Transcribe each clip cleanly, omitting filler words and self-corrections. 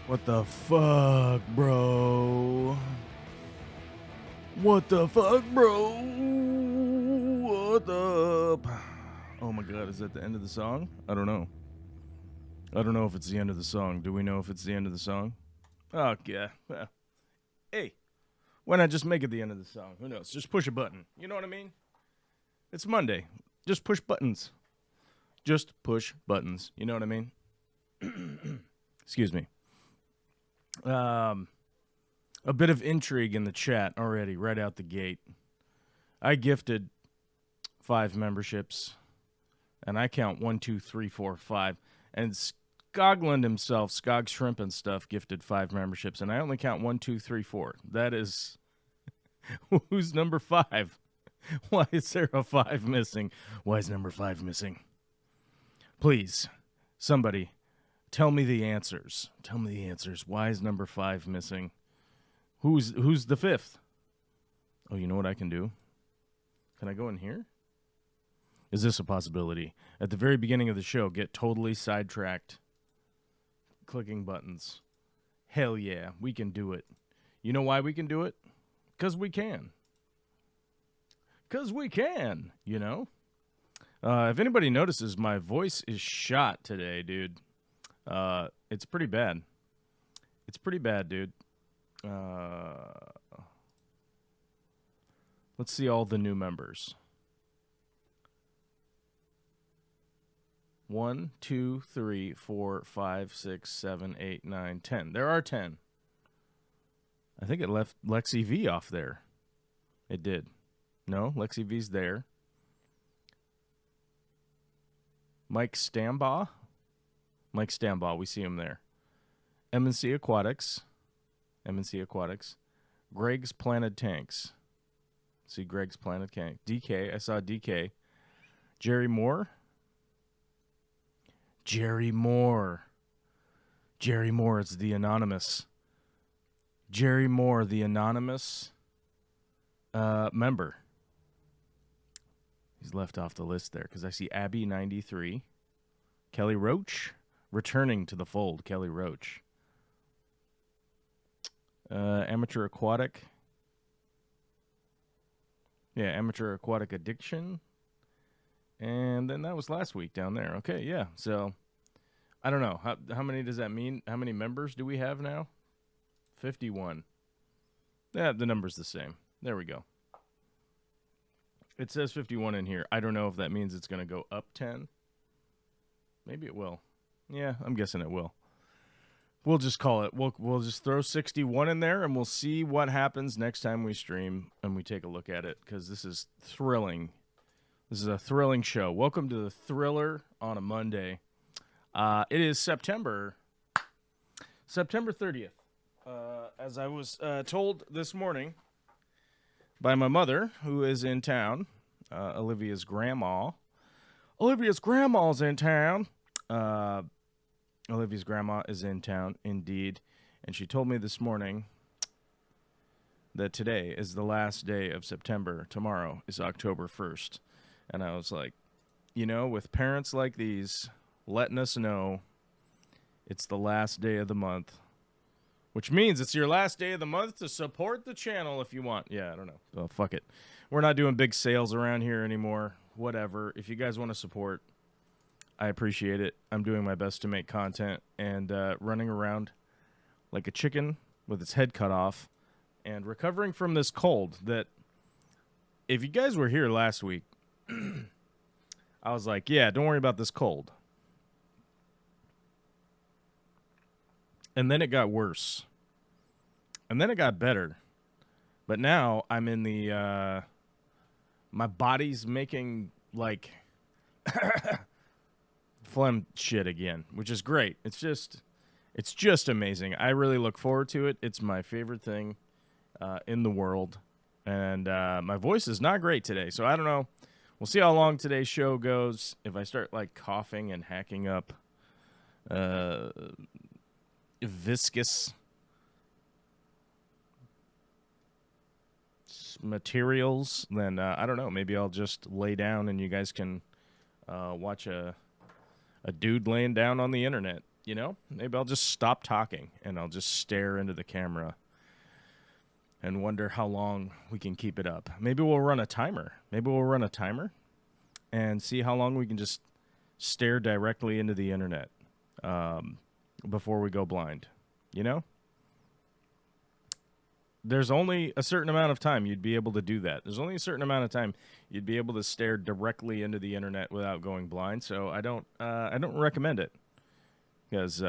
What the fuck, bro? What the fuck, bro? What the... Oh my god, is that the end of the song? I don't know. I don't know if it's the end of the song. Do we know if it's the end of the song? Oh, yeah. Well, hey, why not just make it the end of the song? Who knows? Just push a button. You know what I mean? It's Monday. Just push buttons. Just push buttons. You know what I mean? Excuse me. A bit of intrigue in the chat already, right out the gate. I gifted 5 memberships, and I count 1, 2, 3, 4, 5. And Skogland himself, Skog Shrimp and Stuff, gifted 5 memberships, and I only count 1, 2, 3, 4. That is... Who's number 5? Why is there a 5 missing? Why is number 5 missing? Please, somebody, tell me the answers. Tell me the answers. Why is number 5 missing? Who's the 5th? Oh, you know what I can do? Can I go in here? Is this a possibility? At the very beginning of the show, get totally sidetracked. Clicking buttons. Hell yeah, we can do it. You know why we can do it? Because we can. Because we can, you know? If anybody notices, my voice is shot today, dude. It's pretty bad. It's pretty bad, dude. Let's see all the new members. 1, 2, 3, 4, 5, 6, 7, 8, 9, 10. There are 10. I think it left Lexi V off there. It did. No, Lexi V's there. Mike Stambaugh. Mike Stambaugh, we see him there. M&C Aquatics. M&C Aquatics. Greg's Planted Tanks. See Greg's Planted Tank. DK, I saw DK. Jerry Moore. Jerry Moore. Jerry Moore is the anonymous. Jerry Moore, the anonymous member. He's left off the list there because I see Abby 93. Kelly Roach. Returning to the fold, Kelly Roach. Amateur Aquatic. Yeah, Amateur Aquatic Addiction. And then that was last week down there. Okay, yeah. So, I don't know. How many does that mean? How many members do we have now? 51. Yeah, the number's the same. There we go. It says 51 in here. I don't know if that means it's going to go up 10. Maybe it will. Yeah, I'm guessing it will. We'll just call it. We'll just throw 61 in there, and we'll see what happens next time we stream and we take a look at it, because this is thrilling. This is a thrilling show. Welcome to the Thriller on a Monday. It is September 30th. As I was told this morning by my mother, who is in town, Olivia's grandma. Olivia's grandma's in town. Olivia's grandma is in town, indeed. And she told me this morning that today is the last day of September. Tomorrow is October 1st. And I was like, you know, with parents like these letting us know it's the last day of the month, which means it's your last day of the month to support the channel if you want. Yeah, I don't know. Oh, fuck it. We're not doing big sales around here anymore. Whatever. If you guys want to support, I appreciate it. I'm doing my best to make content, and running around like a chicken with its head cut off and recovering from this cold that, if you guys were here last week, I was like, yeah, don't worry about this cold. And then it got worse. And then it got better. But now I'm in the, my body's making, like, phlegm shit again, which is great. It's just amazing. I really look forward to it. It's my favorite thing in the world. And my voice is not great today, so I don't know. We'll see how long today's show goes. If I start, like, coughing and hacking up viscous materials, then I don't know. Maybe I'll just lay down and you guys can watch a dude laying down on the internet. You know, maybe I'll just stop talking and I'll just stare into the camera and wonder how long we can keep it up. Maybe we'll run a timer. And see how long we can just stare directly into the internet before we go blind. You know? There's only a certain amount of time you'd be able to do that. There's only a certain amount of time you'd be able to stare directly into the internet without going blind. So I don't recommend it, because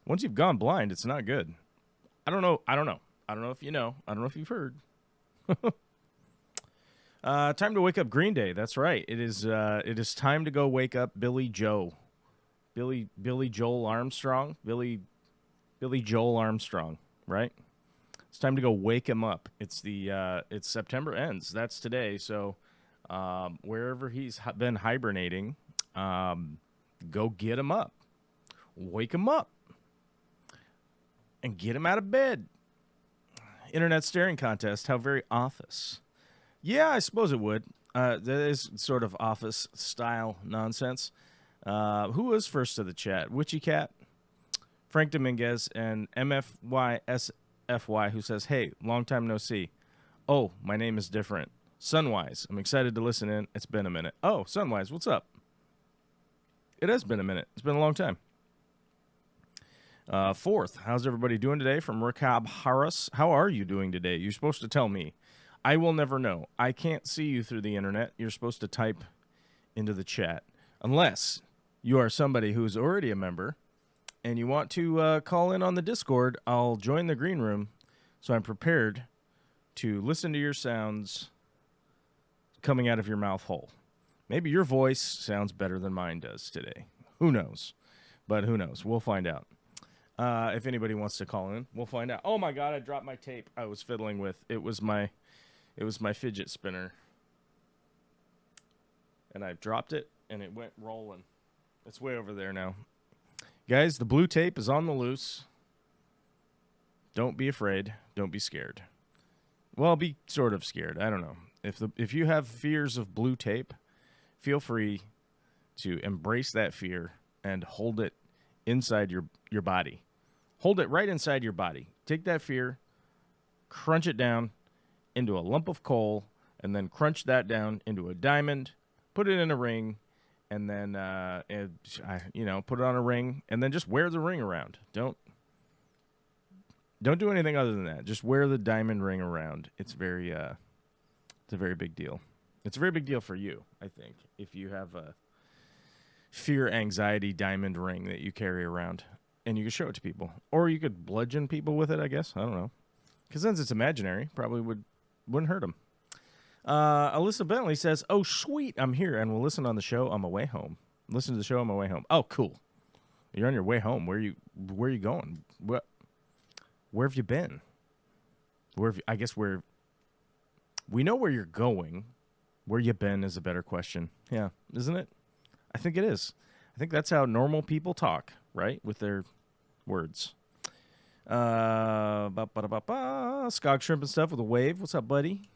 once you've gone blind, it's not good. I don't know if you know. I don't know if you've heard. Time to wake up Green Day. That's right. It is time to go wake up Billy Joel Armstrong. Billy Joel Armstrong. Right? It's time to go wake him up. It's September ends. That's today. So wherever he's been hibernating, go get him up. Wake him up. And get him out of bed. Internet staring contest. How very Office. Yeah, I suppose it would. That is sort of Office-style nonsense. Who was first to the chat? Witchy Cat? Frank Dominguez, and MFYSFY, who says, hey, long time no see. Oh, my name is different. Sunwise, I'm excited to listen in. It's been a minute. Oh, Sunwise, what's up? It has been a minute. It's been a long time. Fourth, how's everybody doing today? From Rakab Harris. How are you doing today? You're supposed to tell me. I will never know. I can't see you through the internet. You're supposed to type into the chat. Unless you are somebody who's already a member and you want to call in on the Discord, I'll join the green room so I'm prepared to listen to your sounds coming out of your mouth hole. Maybe your voice sounds better than mine does today. Who knows? But who knows? We'll find out. If anybody wants to call in, we'll find out. Oh my God, I dropped my tape I was fiddling with. It was my fidget spinner. And I dropped it and it went rolling. It's way over there now. Guys, the blue tape is on the loose. Don't be afraid. Don't be scared. Well, be sort of scared. I don't know. If you have fears of blue tape, feel free to embrace that fear and hold it inside your body. Hold it right inside your body. Take that fear, crunch it down into a lump of coal, and then crunch that down into a diamond, put it in a ring, and then put it on a ring, and then just wear the ring around. Don't do anything other than that. Just wear the diamond ring around. It's a very big deal. It's a very big deal for you, I think, if you have a fear, anxiety diamond ring that you carry around, and you can show it to people, or you could bludgeon people with it. I guess, I don't know, because since it's imaginary, probably wouldn't hurt them. Alyssa Bentley says, oh, sweet, I'm here, and we'll listen on the show on my way home. Listen to the show on my way home. Oh, cool. You're on your way home. Where are you going? Where have you been? Where we know where you're going. Where you been is a better question. Yeah, isn't it? I think it is. I think that's how normal people talk, right? With their words. Skog Shrimp and Stuff with a wave. What's up, buddy?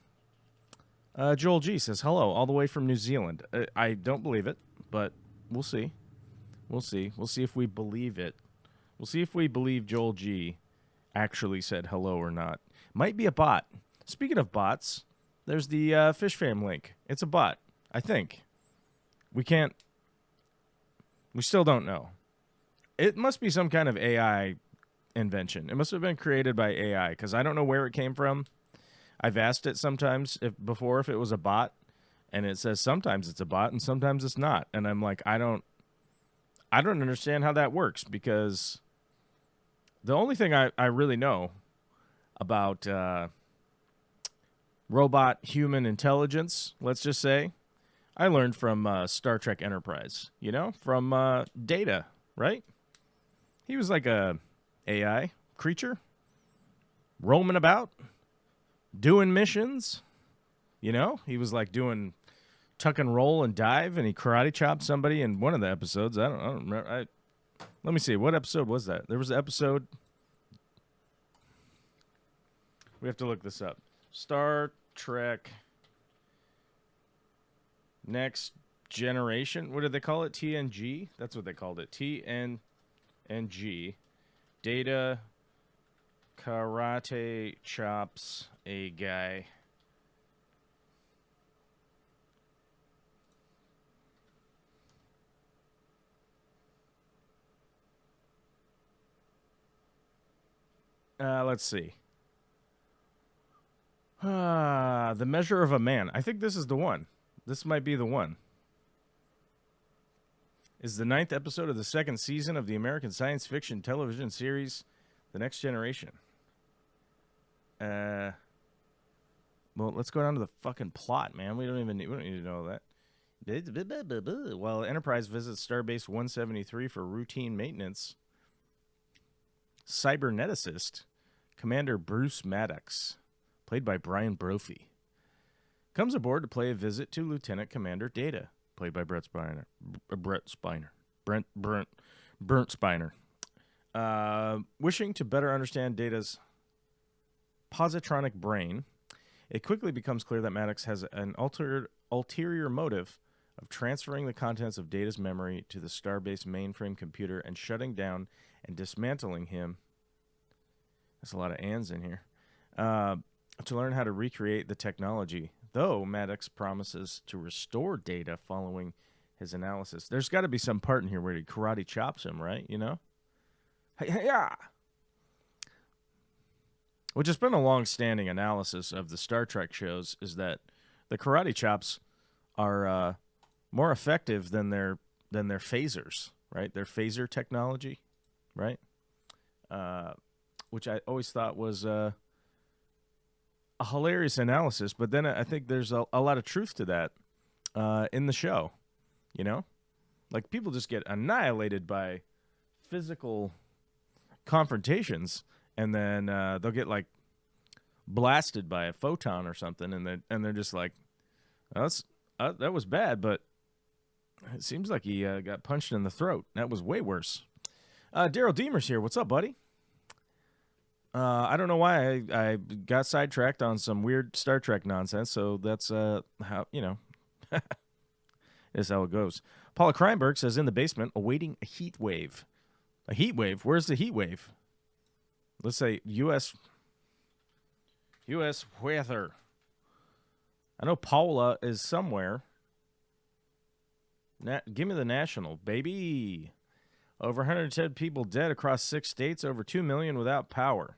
Joel G says, hello, all the way from New Zealand. I don't believe it, but we'll see. We'll see. We'll see if we believe it. We'll see if we believe Joel G actually said hello or not. Might be a bot. Speaking of bots, there's the Fish Fam link. It's a bot, I think. We still don't know. It must be some kind of AI invention. It must have been created by AI, because I don't know where it came from. I've asked it sometimes before if it was a bot, and it says sometimes it's a bot and sometimes it's not. And I'm like, I don't understand how that works, because the only thing I really know about robot human intelligence, let's just say, I learned from Star Trek Enterprise, from Data, right? He was like a AI creature roaming about, doing missions. He was like doing tuck and roll and dive, and he karate chopped somebody in one of the episodes. I don't remember. Let me see. What episode was that? There was an episode. We have to look this up. Star Trek Next generation. What did they call it? TNG? That's what they called it. TNG. Data Karate Chops a Guy. Let's see. The Measure of a Man. I think this is the one. This might be the one. Is the 9th episode of the 2nd season of the American science fiction television series, The Next Generation. Well, let's go down to the fucking plot, man. We don't need to know that. While Enterprise visits Starbase 173 for routine maintenance, cyberneticist Commander Bruce Maddox, played by Brian Brophy, comes aboard to pay a visit to Lieutenant Commander Data, played by Brent Spiner. Wishing to better understand Data's positronic brain, it quickly becomes clear that Maddox has an ulterior motive of transferring the contents of Data's memory to the Starbase mainframe computer and shutting down and dismantling him. There's a lot of ands in here. To learn how to recreate the technology, though Maddox promises to restore Data following his analysis. There's got to be some part in here where he karate chops him, right? You know? Hey-ya! Which has been a long-standing analysis of the Star Trek shows, is that the karate chops are more effective than their phasers, right? Their phaser technology, right? Which I always thought was a hilarious analysis, but then I think there's a lot of truth to that in the show, you know? Like, people just get annihilated by physical confrontations, and then they'll get, like, blasted by a photon or something, and they're just like, oh, that was bad, but it seems like he got punched in the throat. That was way worse. Daryl Deemer's here. What's up, buddy? I don't know why I got sidetracked on some weird Star Trek nonsense, so that's how, you know, is how it goes. Paula Kreinberg says, in the basement, awaiting a heat wave. A heat wave? Where's the heat wave? Let's say U.S. weather. I know Paula is somewhere. Give me the national, baby. Over 110 people dead across 6 states, over 2 million without power.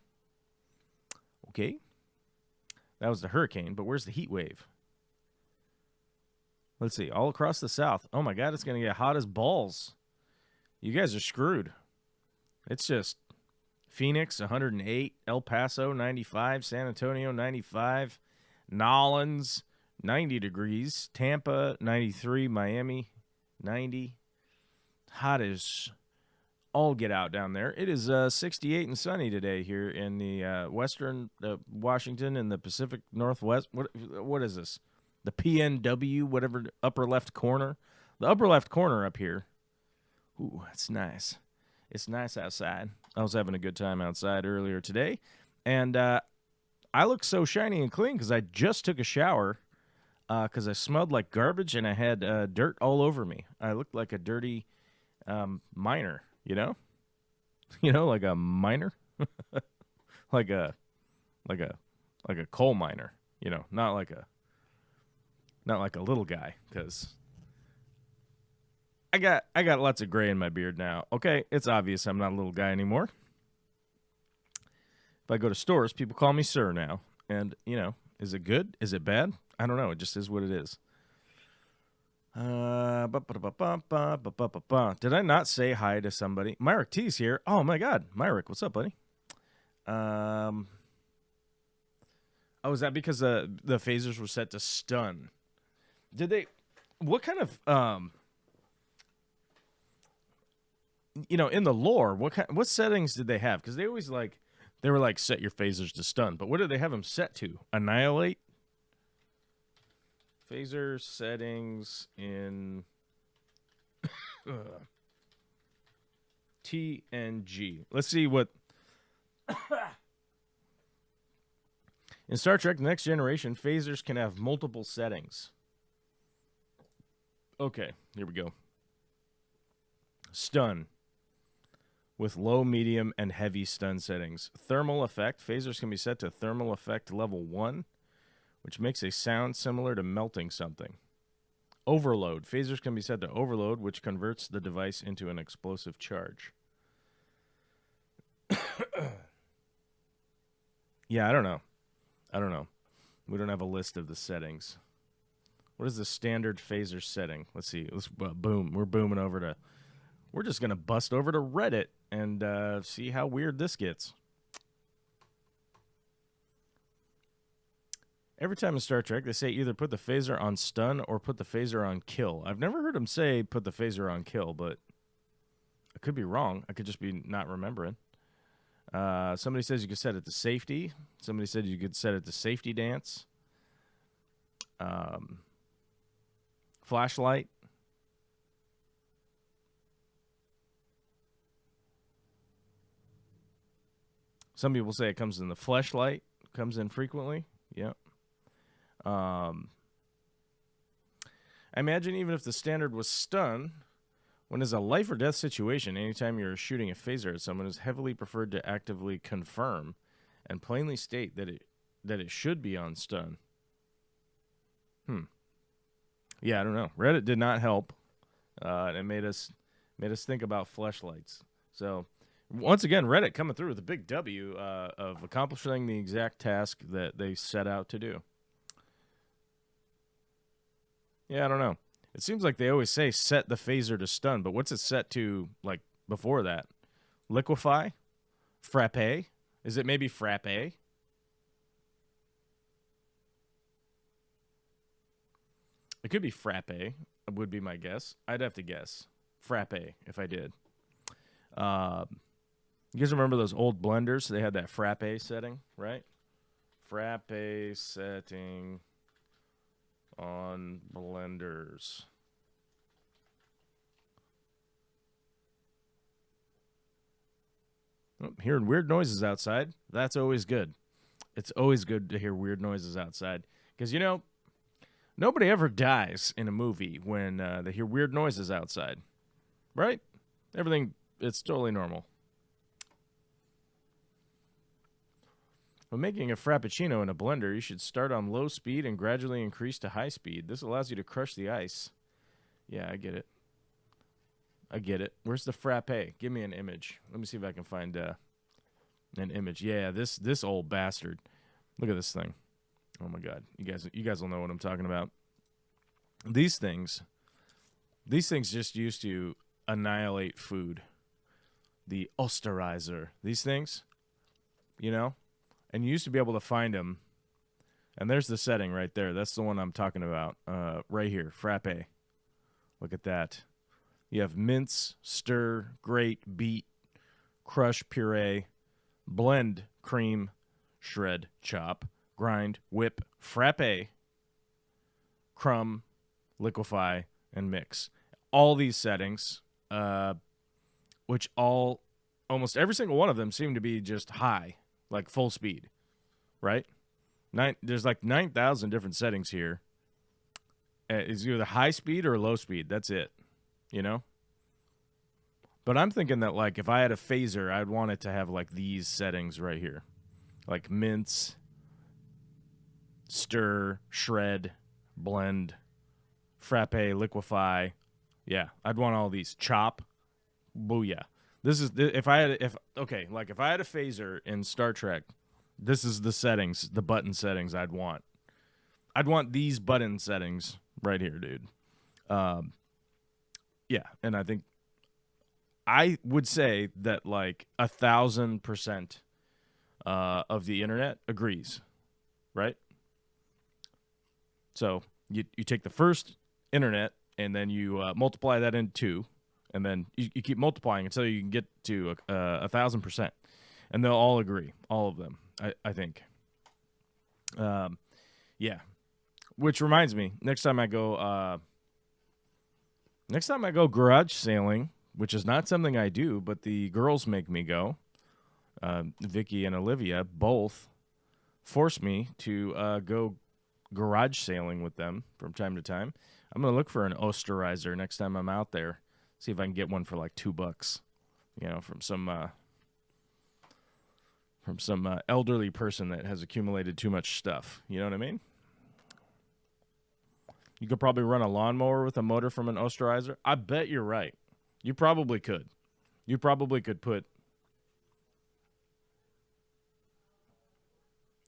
Okay. That was the hurricane, but where's the heat wave? Let's see. All across the South. Oh, my God, it's going to get hot as balls. You guys are screwed. It's just Phoenix, 108. El Paso, 95. San Antonio, 95. Nolens, 90 degrees. Tampa, 93. Miami, 90. Hot as all get out down there. It is 68 and sunny today here in the western Washington and the Pacific Northwest. What is this? The PNW, whatever, upper left corner. The upper left corner up here. Ooh, that's nice. It's nice outside. I was having a good time outside earlier today. And I look so shiny and clean because I just took a shower because I smelled like garbage and I had dirt all over me. I looked like a dirty miner. You know? You know, like a miner? like a coal miner, you know, not like a little guy, because I got lots of gray in my beard now. Okay, it's obvious I'm not a little guy anymore. If I go to stores, people call me sir now. And, you know, is it good? Is it bad? I don't know. It just is what it is. Did I not say hi to somebody? Myrick T's here. Oh my God, Myrick, what's up, buddy? Oh, is that because the phasers were set to stun? Did they? What kind of you know, in the lore, what settings did they have? Because they always they were like, set your phasers to stun, but what did they have them set to? Annihilate. Phaser settings in TNG. Let's see what... In Star Trek The Next Generation, phasers can have multiple settings. Okay, here we go. Stun. With low, medium, and heavy stun settings. Thermal effect. Phasers can be set to thermal effect level 1, which makes a sound similar to melting something. Overload. Phasers can be set to overload, which converts the device into an explosive charge. Yeah, I don't know. We don't have a list of the settings. What is the standard phaser setting? Let's see. Boom. We're booming over to... We're just going to bust over to Reddit and see how weird this gets. Every time in Star Trek, they say either put the phaser on stun or put the phaser on kill. I've never heard them say put the phaser on kill, but I could be wrong. I could just be not remembering. Somebody says you could set it to safety. Somebody said you could set it to safety dance. Flashlight. Some people say it comes in the fleshlight. Comes in frequently. Yep. I imagine even if the standard was stun, when it's a life or death situation, anytime you're shooting a phaser at someone, is heavily preferred to actively confirm and plainly state that it should be on stun. Yeah, I don't know. Reddit did not help. It made us think about fleshlights. So once again, Reddit coming through with a big W of accomplishing the exact task that they set out to do. Yeah, I don't know. It seems like they always say set the phaser to stun, but what's it set to, like, before that? Liquefy? Frappe? Is it maybe frappe? It could be frappe, would be my guess. I'd have to guess. Frappe, if I did. You guys remember those old blenders? They had that frappe setting, right? Frappe setting on blenders. Oh, hearing weird noises outside. That's always good. It's always good to hear weird noises outside. Because, you know, nobody ever dies in a movie when they hear weird noises outside. Right? Everything, it's totally normal. When making a frappuccino in a blender, you should start on low speed and gradually increase to high speed. This allows you to crush the ice. Yeah, I get it. Where's the frappe? Give me an image. Let me see if I can find an image. Yeah, this old bastard. Look at this thing. Oh my God, you guys will know what I'm talking about. These things just used to annihilate food. The Osterizer. These things, you know. And you used to be able to find them. And there's the setting right there. That's the one I'm talking about. Right here. Frappe. Look at that. You have mince, stir, grate, beat, crush, puree, blend, cream, shred, chop, grind, whip, frappe, crumb, liquefy, and mix. All these settings, which almost every single one of them seem to be just high. Like full speed, right? There's like 9,000 different settings here. It's either high speed or low speed. That's it, you know? But I'm thinking that, like, if I had a phaser, I'd want it to have, like, these settings right here. Like mince, stir, shred, blend, frappe, liquefy. Yeah, I'd want all these. Chop. Booyah. If I had a phaser in Star Trek, this is the settings, the button settings I'd want. I'd want these button settings right here, dude. Yeah, and I would say that like 1,000% of the internet agrees, right? So you take the first internet and then you multiply that into 2. And then you keep multiplying until you can get to 1,000%. And they'll all agree. All of them, I think. Yeah. Which reminds me, next time I go garage sailing, which is not something I do, but the girls make me go, Vicky and Olivia both force me to go garage sailing with them from time to time. I'm going to look for an osterizer next time I'm out there. See if I can get one for like $2, from some elderly person that has accumulated too much stuff. You know what I mean? You could probably run a lawnmower with a motor from an osterizer. I bet you're right. You probably could. You probably could put...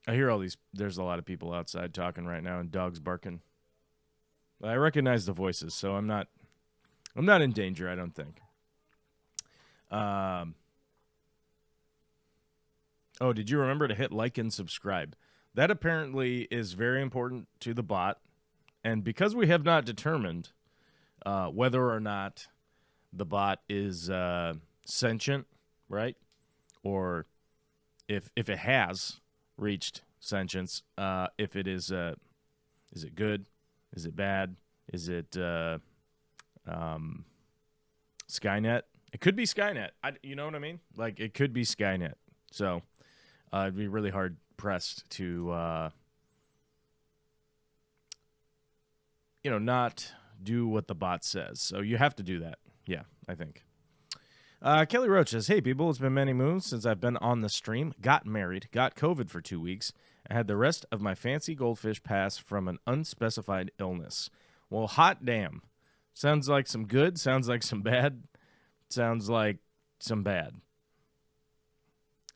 I hear all these... There's a lot of people outside talking right now and dogs barking. I recognize the voices, so I'm not in danger, I don't think. Oh, did you remember to hit like and subscribe? That apparently is very important to the bot. And because we have not determined whether or not the bot is sentient, right? Or if it has reached sentience, if it is it good? Is it bad? Is it Skynet? It could be Skynet. You know what I mean? Like, it could be Skynet. So it'd be really hard pressed to, not do what the bot says. So you have to do that. Yeah, I think. Kelly Roach says, hey, people, it's been many moons since I've been on the stream, got married, got COVID for 2 weeks, and had the rest of my fancy goldfish pass from an unspecified illness. Well, hot damn. Sounds like some good, sounds like some bad, sounds like some bad.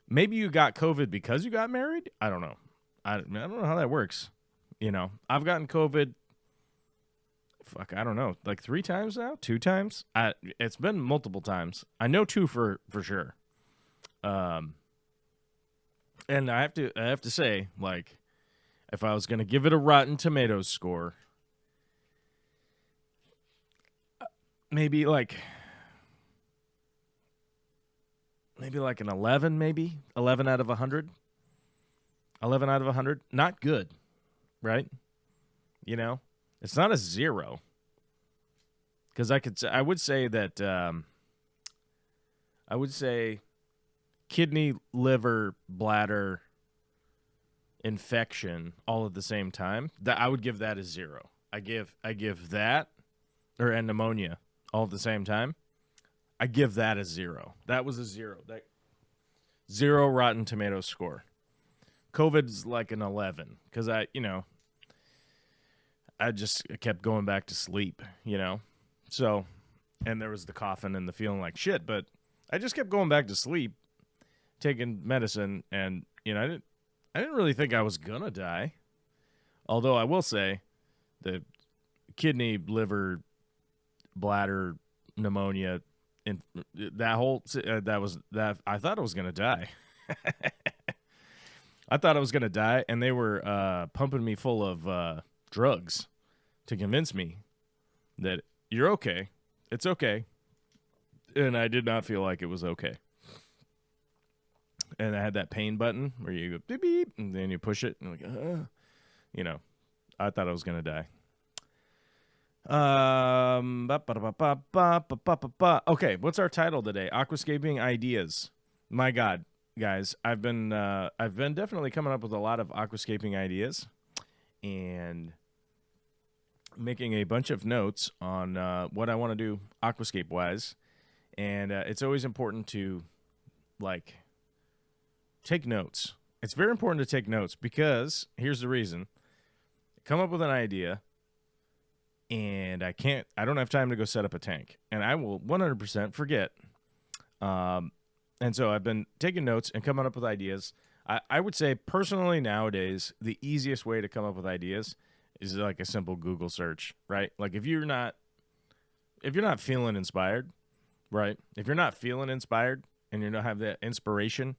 Maybe you got COVID because you got married? I don't know. I don't know how that works. I've gotten COVID, I don't know, like 3 times now? 2 times? It's been multiple times. I know 2 for sure. And I have to say, like, if I was going to give it a Rotten Tomatoes score, maybe like an 11, maybe 11 out of 100. 11 out of 100, not good, right? It's not a 0. Because I would say that kidney, liver, bladder, infection all at the same time. That I would give that a 0. I give that, and pneumonia all at the same time. I give that a 0. That was a 0. That 0 Rotten Tomatoes score. COVID's like an 11 because I just kept going back to sleep, So, and there was the coughing and the feeling like shit, but I just kept going back to sleep, taking medicine, and I didn't really think I was gonna die. Although I will say, the kidney, liver, bladder, pneumonia, and I thought I was gonna die. I thought I was gonna die, and they were pumping me full of drugs to convince me that you're okay. It's okay. And I did not feel like it was okay. And I had that pain button where you go beep, beep, and then you push it, and I thought I was going to die. Okay, what's our title today? Aquascaping Ideas. My God, guys, I've been definitely coming up with a lot of aquascaping ideas and making a bunch of notes on what I want to do aquascape-wise. And it's always important to, take notes. It's very important to take notes because, here's the reason. Come up with an idea, and I don't have time to go set up a tank. And I will 100% forget. And so I've been taking notes and coming up with ideas. I would say, personally, nowadays, the easiest way to come up with ideas is like a simple Google search, right? Like if you're not feeling inspired, right? If you're not feeling inspired and you don't have that inspiration,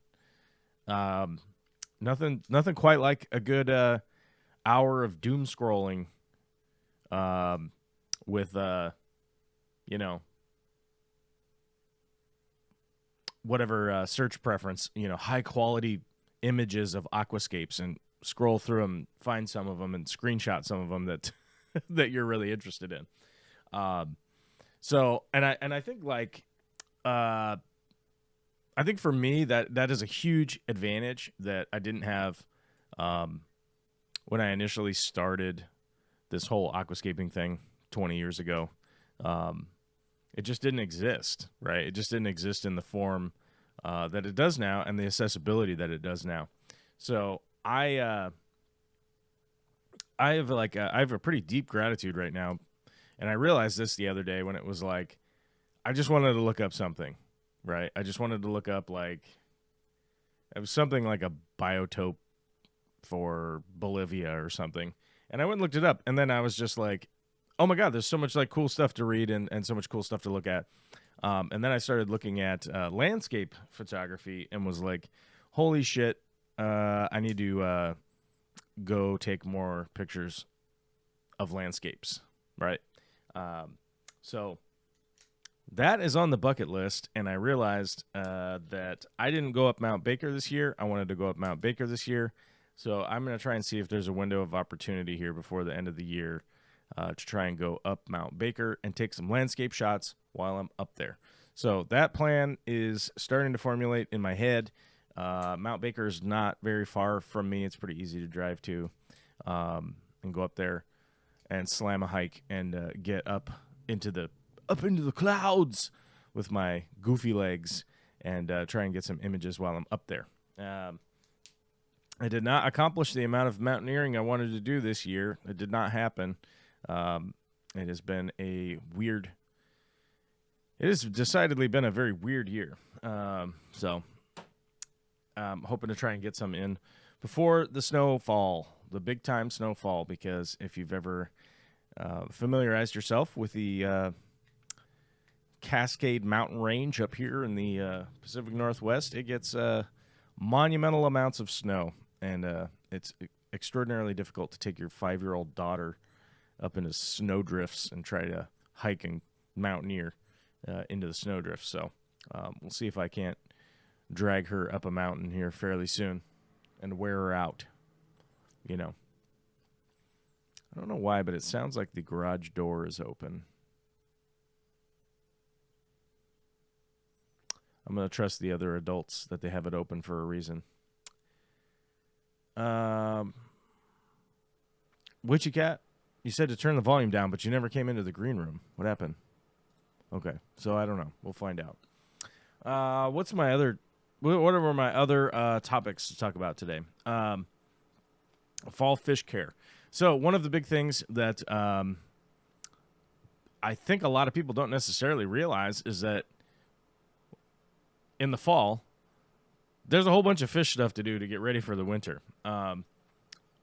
nothing quite like a good hour of doom scrolling with whatever search preference, high quality images of aquascapes, and scroll through them, find some of them, and screenshot some of them that that you're really interested in. So, and I think I think for me that is a huge advantage that I didn't have when I initially started this whole aquascaping thing 20 years ago, it just didn't exist, right? It just didn't exist in the form that it does now and the accessibility that it does now. So I have a pretty deep gratitude right now, and I realized this the other day when it was like, I just wanted to look up something, right? I just wanted to look up it was something like a biotope for Bolivia or something, and I went and looked it up, and then I was just like, oh my God, there's so much like cool stuff to read and so much cool stuff to look at. And then I started looking at landscape photography and was like, holy shit, I need to go take more pictures of landscapes, right? So that is on the bucket list, and I realized that I didn't go up Mount Baker this year. I wanted to go up Mount Baker this year. So I'm going to try and see if there's a window of opportunity here before the end of the year to try and go up Mount Baker and take some landscape shots while I'm up there. So that plan is starting to formulate in my head. Mount Baker is not very far from me. It's pretty easy to drive to and go up there and slam a hike and get up into the clouds with my goofy legs and try and get some images while I'm up there. I did not accomplish the amount of mountaineering I wanted to do this year. It did not happen. It has been it has decidedly been a very weird year. So I'm hoping to try and get some in before the snowfall, the big time snowfall, because if you've ever familiarized yourself with the Cascade Mountain Range up here in the Pacific Northwest, it gets monumental amounts of snow, and it's extraordinarily difficult to take your 5-year-old daughter up into snowdrifts and try to hike and mountaineer into the snowdrifts. So we'll see if I can't drag her up a mountain here fairly soon and wear her out. You know, I don't know why, but it sounds like the garage door is open. I'm going to trust the other adults that they have it open for a reason. Witchy Cat, you said to turn the volume down, but you never came into the green room. What happened? Okay, so I don't know. We'll find out. What are my other topics to talk about today? Fall fish care. So one of the big things that I think a lot of people don't necessarily realize is that in the fall, there's a whole bunch of fish stuff to do to get ready for the winter.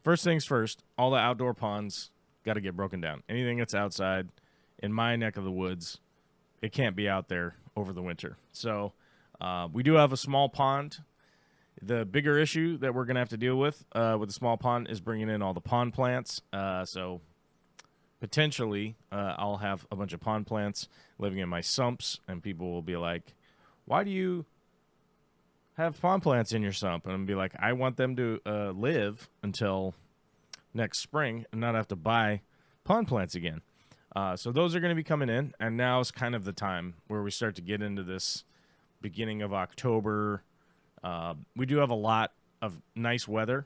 First things first, all the outdoor ponds got to get broken down. Anything that's outside in my neck of the woods, it can't be out there over the winter. So we do have a small pond. The bigger issue that we're going to have to deal with the small pond is bringing in all the pond plants. So potentially I'll have a bunch of pond plants living in my sumps, and people will be like, why do you have pond plants in your sump? And I'm be like, I want them to live until next spring and not have to buy pond plants again. So those are going to be coming in, and now is kind of the time where we start to get into this beginning of October. We do have a lot of nice weather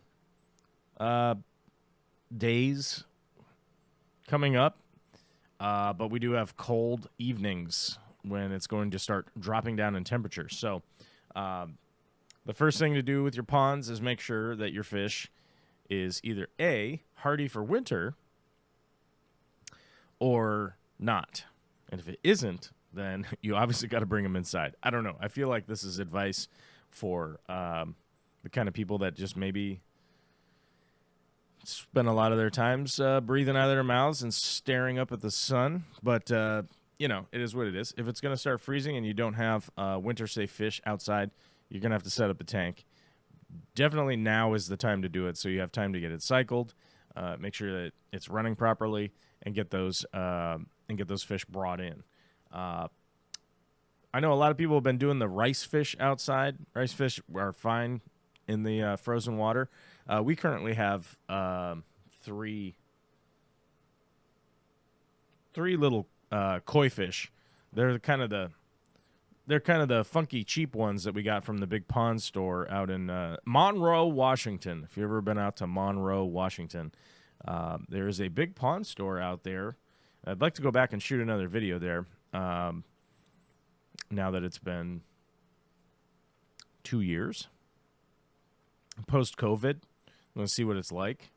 days coming up, but we do have cold evenings when it's going to start dropping down in temperature. So the first thing to do with your ponds is make sure that your fish is either A, hardy for winter, or not. And if it isn't, then you obviously got to bring them inside. I don't know. I feel like this is advice for the kind of people that just maybe spend a lot of their times breathing out of their mouths and staring up at the sun. But, you know, it is what it is. If it's going to start freezing and you don't have winter-safe fish outside, you're going to have to set up a tank. Definitely now is the time to do it, so you have time to get it cycled, make sure that it's running properly, and get those fish brought in. I know a lot of people have been doing the rice fish outside. Rice fish are fine in the frozen water. We currently have three little koi fish. They're kind of they're kind of the funky cheap ones that we got from the big pond store out in Monroe, Washington. If you've ever been out to Monroe, Washington, there is a big pond store out there. I'd like to go back and shoot another video there. Now that it's been 2 years post-COVID, let's see what it's like.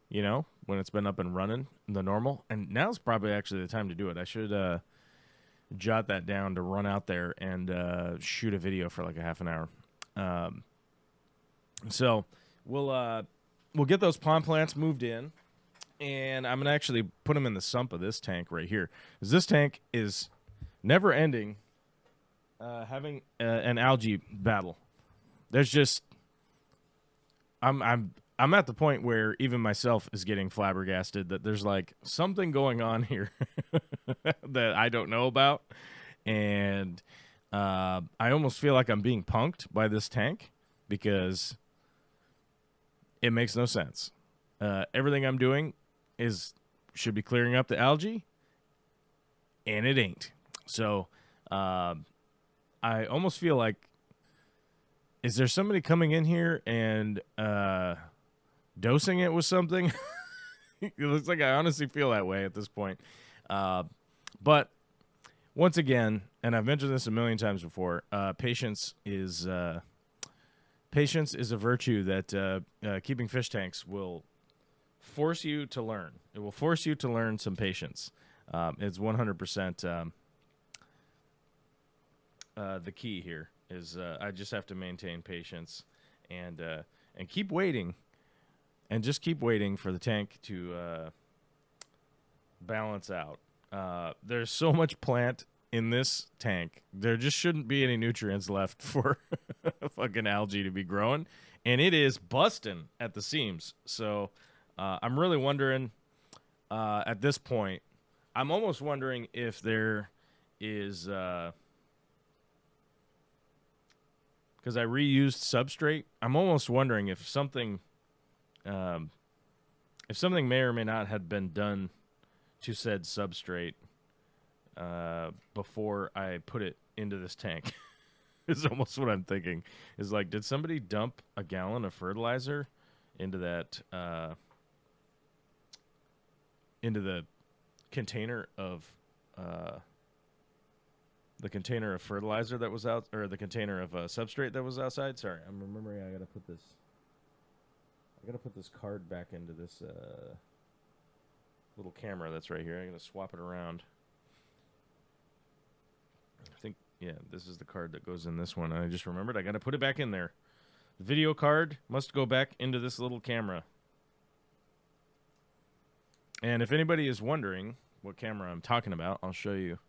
You know, when it's been up and running, the normal. And now's probably actually the time to do it. I should jot that down to run out there and shoot a video for like a half an hour. So we'll get those pond plants moved in, and I'm going to actually put them in the sump of this tank right here. Because this tank is never ending having an algae battle. There's just... I'm at the point where even myself is getting flabbergasted that there's like something going on here that I don't know about. And I almost feel like I'm being punked by this tank because it makes no sense. Everything I'm doing should be clearing up the algae, and it ain't. So I almost feel like, is there somebody coming in here and dosing it with something? It looks like I honestly feel that way at this point. But once again, and I've mentioned this a million times before, patience is a virtue that keeping fish tanks will force you to learn. It will force you to learn some patience. It's 100% the key here. Is I just have to maintain patience and keep waiting, and just keep waiting for the tank to balance out. There's so much plant in this tank. There just shouldn't be any nutrients left for fucking algae to be growing, and it is busting at the seams. So I'm really wondering at this point. I'm almost wondering if there is. Because I reused substrate, I'm almost wondering if something may or may not have been done to said substrate before I put it into this tank. Is almost what I'm thinking. Is like, did somebody dump a gallon of fertilizer into that into the container of fertilizer that was out, or the container of substrate that was outside? Sorry, I'm remembering I gotta put this card back into this little camera that's right here. I'm gonna swap it around. I think, yeah, this is the card that goes in this one. I just remembered I gotta put it back in there. The video card must go back into this little camera. And if anybody is wondering what camera I'm talking about, I'll show you.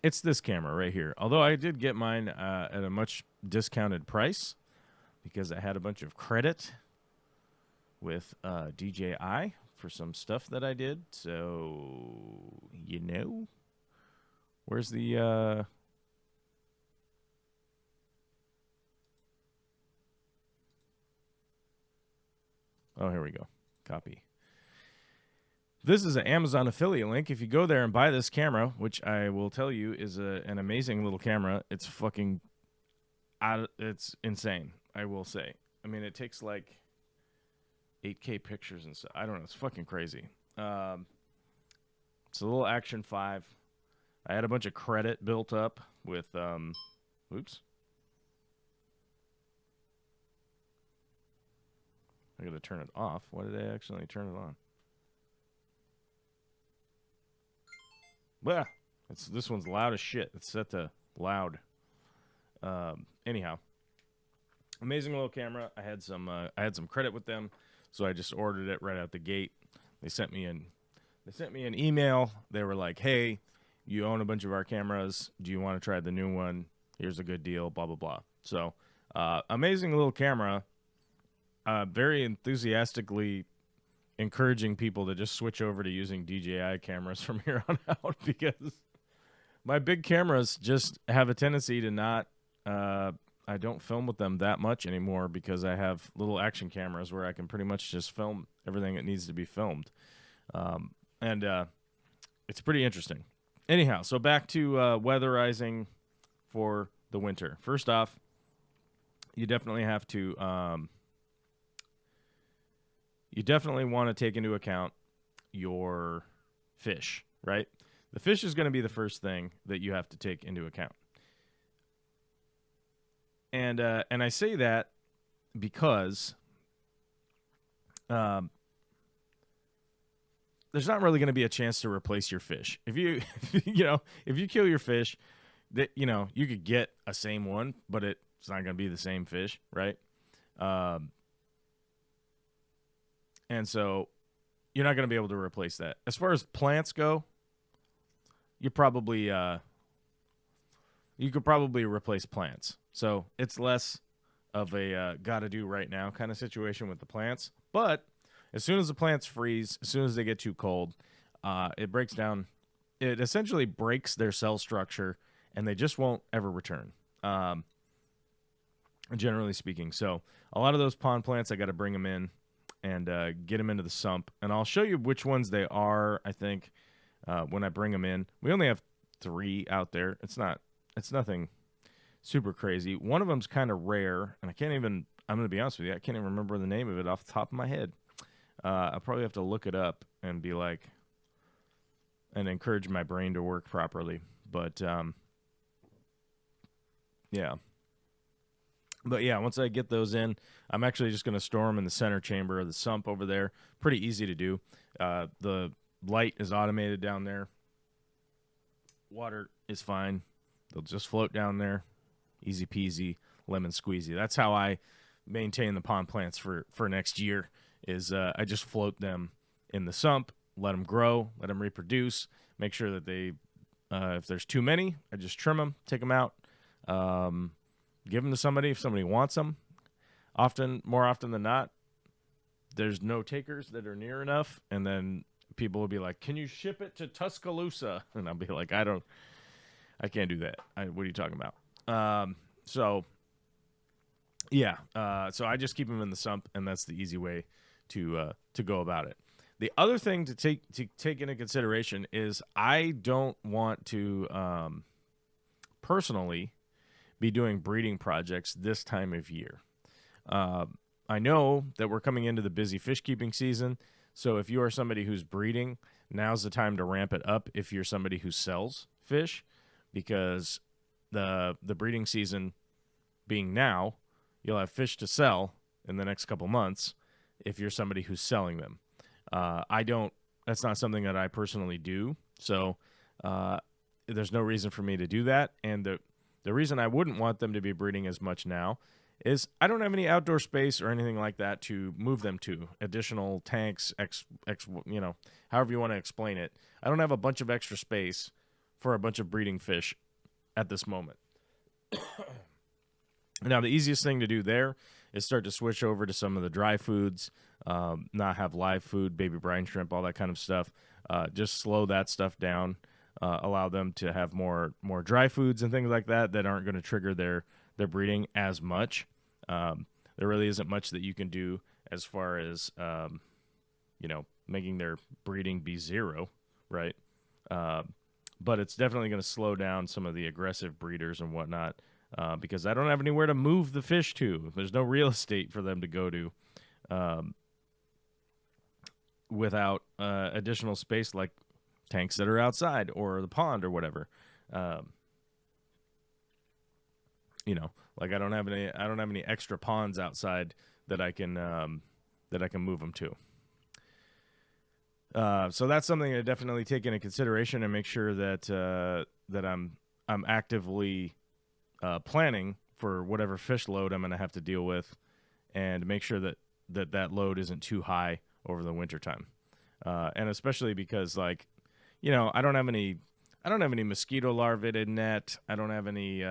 It's this camera right here. Although I did get mine at a much discounted price because I had a bunch of credit with DJI for some stuff that I did. So, you know, where's the... Oh, here we go. Copy. This is an Amazon affiliate link. If you go there and buy this camera, which I will tell you is an amazing little camera, it's fucking... it's insane, I will say. I mean, it takes like 8K pictures and stuff. I don't know. It's fucking crazy. It's a little Action 5. I had a bunch of credit built up with... oops. I gotta turn it off. Why did I actually turn it on? Blah. This one's loud as shit. It's set to loud. Anyhow, amazing little camera. I had some credit with them, so I just ordered it right out the gate. They sent me an email. They were like, "Hey, you own a bunch of our cameras. Do you want to try the new one? Here's a good deal." Blah blah blah. So, amazing little camera. Very enthusiastically encouraging people to just switch over to using DJI cameras from here on out, because my big cameras just have a tendency to not I don't film with them that much anymore because I have little action cameras where I can pretty much just film everything that needs to be filmed. And it's pretty interesting. Anyhow, so back to weatherizing for the winter. First off, you definitely have to you definitely want to take into account your fish, right? The fish is going to be the first thing that you have to take into account. And I say that because there's not really going to be a chance to replace your fish. If you if you kill your fish, that you could get a same one, but it's not going to be the same fish, right? And so you're not going to be able to replace that. As far as plants go, you could probably replace plants. So it's less of a gotta do right now kind of situation with the plants. But as soon as the plants freeze, as soon as they get too cold, it breaks down. It essentially breaks their cell structure, and they just won't ever return. Generally speaking. So a lot of those pond plants, I got to bring them in and get them into the sump. And I'll show you which ones they are, I think, when I bring them in. We only have 3 out there. It's nothing super crazy. One of them's kind of rare, and I'm going to be honest with you, I can't even remember the name of it off the top of my head. I'll probably have to look it up and be like, and encourage my brain to work properly. But, yeah. But yeah, once I get those in, I'm actually just going to store them in the center chamber of the sump over there. Pretty easy to do. The light is automated down there. Water is fine. They'll just float down there. Easy peasy, lemon squeezy. That's how I maintain the pond plants for next year is I just float them in the sump, let them grow, let them reproduce, make sure that they, if there's too many, I just trim them, take them out, give them to somebody if somebody wants them. More often than not, there's no takers that are near enough, and then people will be like, can you ship it to Tuscaloosa? And I'll be like, I can't do that. What are you talking about? So I just keep them in the sump, and that's the easy way to go about it. The other thing to take into consideration is I don't want to personally be doing breeding projects this time of year. I know that we're coming into the busy fish keeping season, so if you are somebody who's breeding, now's the time to ramp it up if you're somebody who sells fish, because the breeding season being now, you'll have fish to sell in the next couple months if you're somebody who's selling them. That's not something that I personally do, so there's no reason for me to do that. And the reason I wouldn't want them to be breeding as much now is I don't have any outdoor space or anything like that to move them to. Additional tanks, however you want to explain it. I don't have a bunch of extra space for a bunch of breeding fish at this moment. Now, the easiest thing to do there is start to switch over to some of the dry foods, not have live food, baby brine shrimp, all that kind of stuff. Just slow that stuff down, allow them to have more dry foods and things like that aren't going to trigger their breeding as much. There really isn't much that you can do as far as, making their breeding be zero, right? But it's definitely going to slow down some of the aggressive breeders and whatnot, because I don't have anywhere to move the fish to. There's no real estate for them to go to without additional space like tanks that are outside or the pond or whatever. Like I don't have any extra ponds outside that I can move them to. So that's something to definitely take into consideration and make sure that I'm actively planning for whatever fish load I'm going to have to deal with, and make sure that load isn't too high over the wintertime. And especially because I don't have any mosquito larvae net. I don't have any.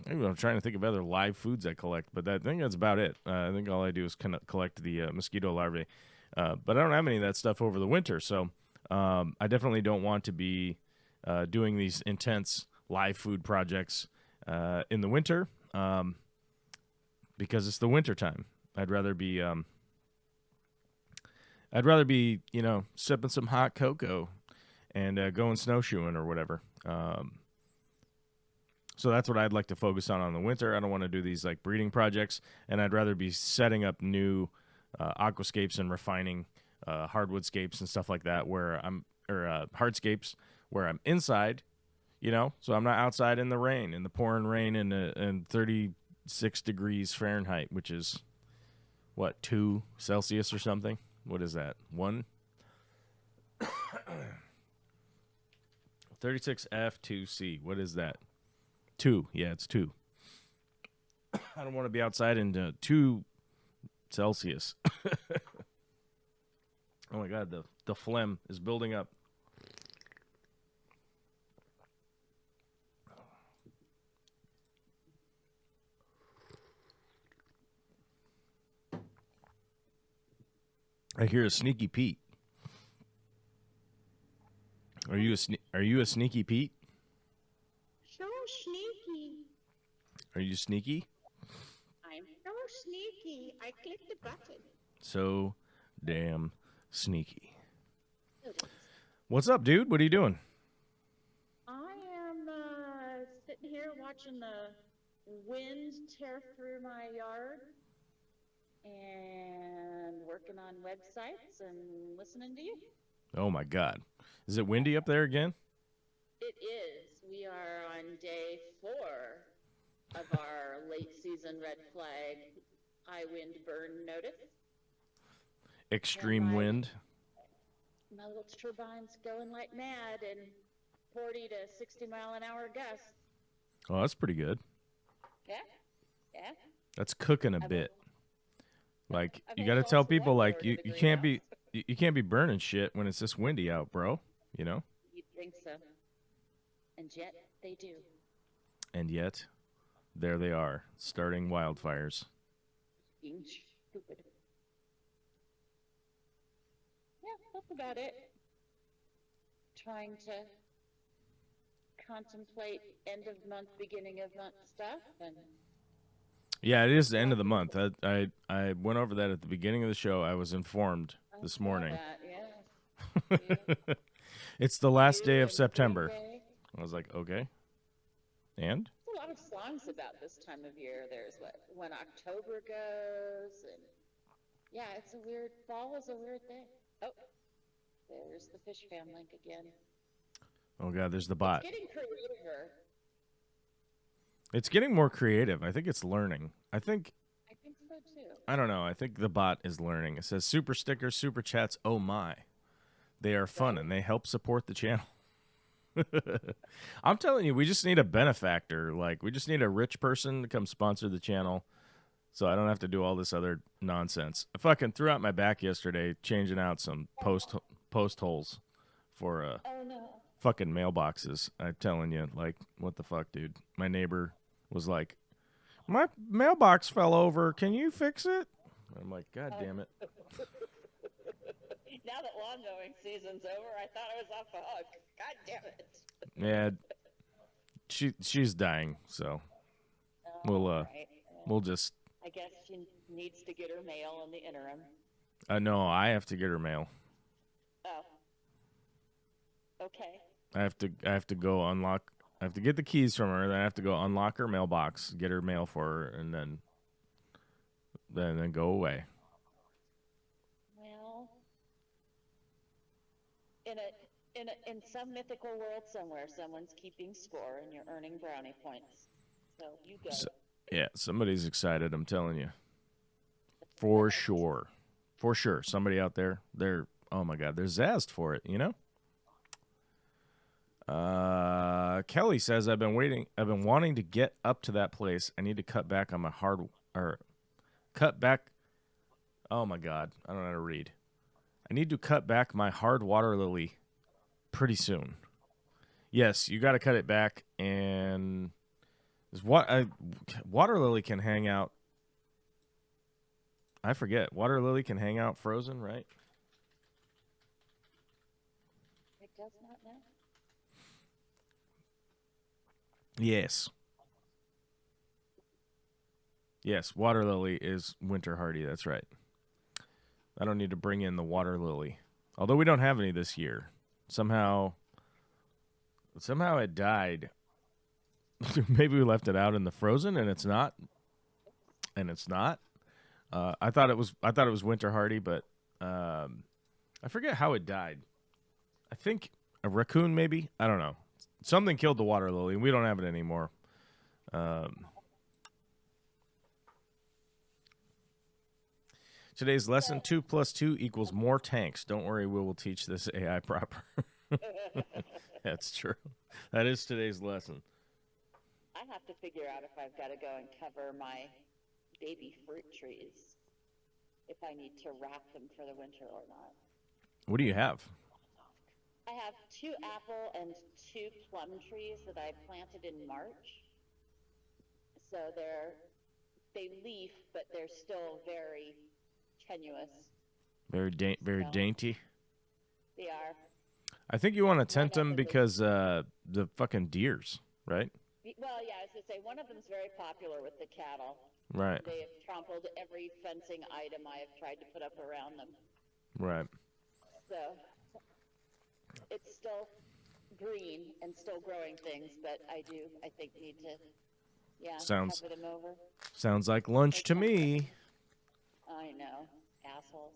I'm trying to think of other live foods I collect, but I think that's about it. I think all I do is kind of collect the mosquito larvae. But I don't have any of that stuff over the winter, so I definitely don't want to be doing these intense live food projects in the winter, because it's the winter time. I'd rather be sipping some hot cocoa and going snowshoeing or whatever. So that's what I'd like to focus on the winter. I don't want to do these like breeding projects, and I'd rather be setting up new aquascapes and refining hardwoodscapes and stuff like that, hardscapes where I'm inside, so I'm not outside in the rain, in the pouring rain and 36 degrees Fahrenheit, which is what, 2 Celsius or something? What is that? 1? 36 F2C. What is that? 2. Yeah, it's 2. I don't want to be outside in 2 Celsius. Oh my God, the phlegm is building up. I hear a sneaky Pete. Are you a sneaky Pete? So sneaky. Are you sneaky? I'm so sneaky. I clicked the button. So damn sneaky. What's up, dude? What are you doing? I am sitting here watching the wind tear through my yard and working on websites and listening to you. Oh my God. Is it windy up there again? It is. We are on day 4 of our late season red flag high wind burn notice. Extreme wind. My little turbine's going like mad and 40 to 60 mile an hour gusts. Oh, that's pretty good. Yeah. That's cooking a bit. Like, you got to tell people, like, you can't be burning shit when it's this windy out, bro. You'd think so. And yet they do. And yet there they are, starting wildfires. Being stupid. Yeah, that's about it. Trying to contemplate end of month, beginning of month stuff. And yeah, it is the end of the month. I went over that at the beginning of the show. I was informed this morning. That, yeah. It's the last day of September. I was like, okay. And? There's a lot of songs about this time of year. There's when October goes, and yeah, fall is a weird thing. Oh, there's the fish fam link again. Oh God, there's the bot. It's getting creativer. It's getting more creative. I think it's learning. I think so too. I don't know. I think the bot is learning. It says super stickers, super chats. Oh my. They are fun and they help support the channel. I'm telling you, we just need a benefactor. Like, we just need a rich person to come sponsor the channel so I don't have to do all this other nonsense. I fucking threw out my back yesterday changing out some post holes for fucking mailboxes. I'm telling you, like, what the fuck, dude? My neighbor was like, my mailbox fell over. Can you fix it? I'm like, God damn it. Now that lawn mowing season's over, I thought I was off the hook. God damn it. Yeah, she's dying, so we'll just. I guess she needs to get her mail in the interim. No, I have to get her mail. Oh. Okay. I have to go unlock. I have to get the keys from her. Then I have to go unlock her mailbox, get her mail for her, and then go away. Well, in some mythical world somewhere, someone's keeping score and you're earning brownie points. So you go. Yeah, somebody's excited. I'm telling you, for sure. Somebody out there, oh my God, they're zazzed for it. Kelly says, I've been wanting to get up to that place. I need to cut back on my oh my God, I don't know how to read. I need to cut back my hard water lily pretty soon. Yes, you got to cut it back, and water lily can hang out. I forget. Water lily can hang out frozen, right? It does not know. Yes. Yes, water lily is winter hardy. That's right. I don't need to bring in the water lily. Although we don't have any this year. Somehow it died. Maybe we left it out in the frozen and it's not. And it's not. I thought it was winter hardy, but I forget how it died. I think a raccoon, maybe. I don't know. Something killed the water lily, and we don't have it anymore. Today's lesson: 2 + 2 = more tanks. Don't worry, we will teach this AI proper. That's true. That is today's lesson. I have to figure out if I've got to go and cover my baby fruit trees, if I need to wrap them for the winter or not. What do you have? I have 2 apple and 2 plum trees that I planted in March. So they leaf, but they're still very tenuous. Very dainty. They are. I think you want to tent them because the fucking deers, right? Well, yeah, I was going to say, one of them's very popular with the cattle. Right. They have trampled every fencing item I have tried to put up around them. Right. So it's still green and still growing things, but I think, need to, cover them over. Sounds like lunch to me. I know, assholes.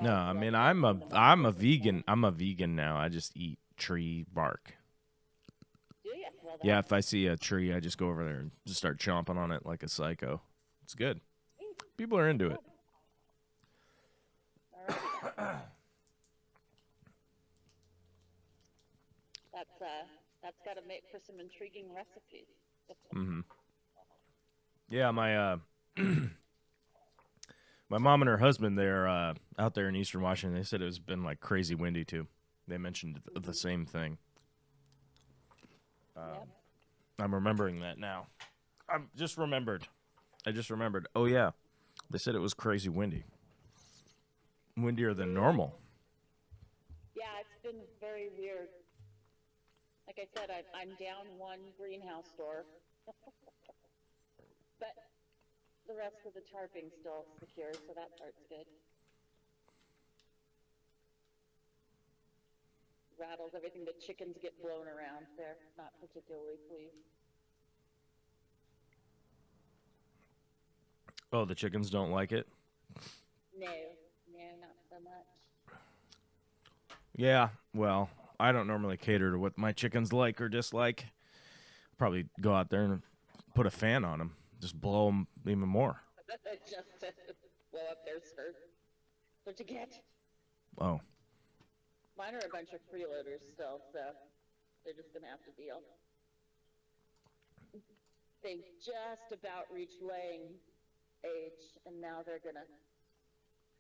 No, I mean I'm a vegan. I'm a vegan now. I just eat tree bark. Do you? Well, yeah, if I see a tree, I just go over there and just start chomping on it like a psycho. It's good. People are into it. That's got to make for some intriguing recipes. Mm-hmm. Yeah, my my mom and her husband, they're out there in Eastern Washington. They said it's been like crazy windy too. They mentioned the same thing. Yep. I'm remembering that now. I just remembered. Oh yeah, they said it was crazy windy. Windier than normal. Yeah, it's been very weird. Like I said, I'm down 1 greenhouse door, but the rest of the tarping's still secure, so that part's good. Rattles everything. The chickens get blown around. They're not particularly pleased. Oh, the chickens don't like it? No, not so much. Yeah, well, I don't normally cater to what my chickens like or dislike. Probably go out there and put a fan on them. Just blow them even more. Just blow up their skirt. What you get? Oh. Mine are a bunch of freeloaders still, so they're just going to have to deal. They've just about reached laying age, and now they're going to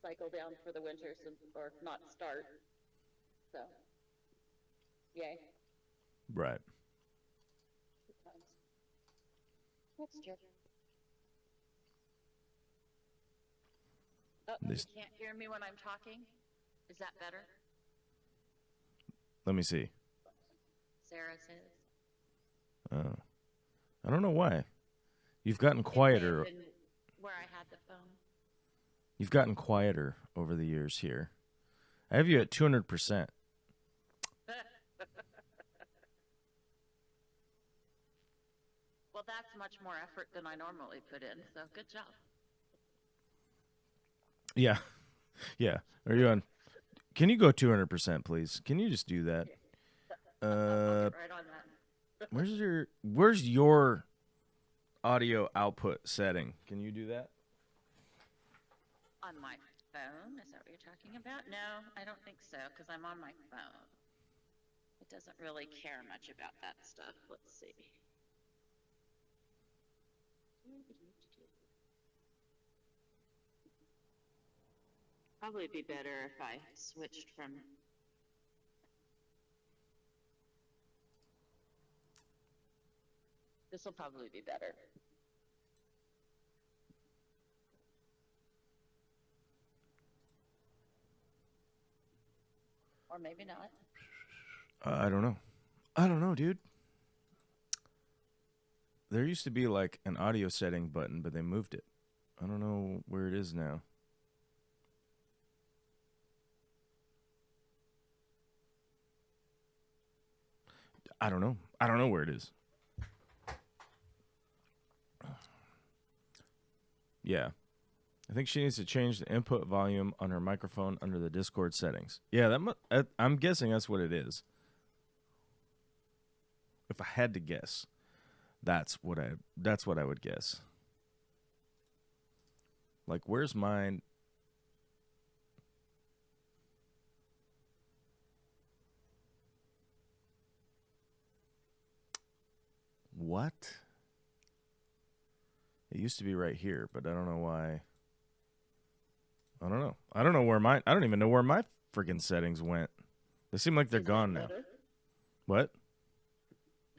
cycle down for the winter, or not start. So, yay. Right. Good times. Next year. Oh, you can't hear me when I'm talking? Is that better? Let me see. Sarah says. Oh. I don't know why. You've gotten quieter. Where I had the phone. You've gotten quieter over the years here. I have you at 200%. Well, that's much more effort than I normally put in, so good job. Yeah. Yeah. Are you on? Can you go 200%, please? Can you just do that? I'll get right on that. Where's your audio output setting? Can you do that? On my phone? Is that what you're talking about? No, I don't think so, because I'm on my phone. It doesn't really care much about that stuff. Let's see. Probably be better if I switched from... This will probably be better. Or maybe not. I don't know. I don't know, dude. There used to be like an audio setting button, but they moved it. I don't know where it is now. I don't know. I don't know where it is. Yeah. I think she needs to change the input volume on her microphone under the Discord settings. Yeah, I'm guessing that's what it is. If I had to guess, that's what I would guess. Like, where's mine? What? It used to be right here, but I don't know why. I don't know. I don't know where mine. I don't even know where my friggin' settings went. They seem like they're gone now. What?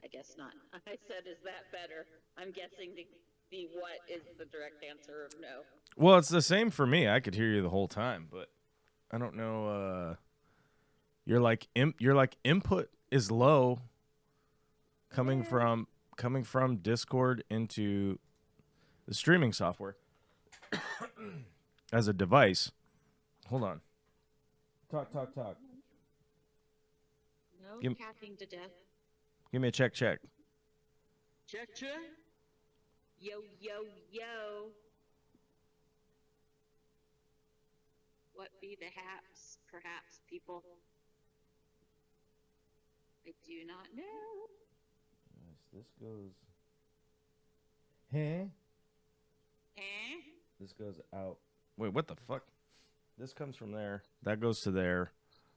I guess not. I said, is that better? I'm guessing to be what is the direct answer of no. Well, it's the same for me. I could hear you the whole time, but I don't know. You're like input is low coming from Discord into the streaming software as a device. Hold on. Talk. No capping to death. Give me a check. Check. Yo. What be the haps, perhaps, people? I do not know. Yes, this goes. Huh? This goes out. Wait, what the fuck? This comes from there. That goes to there.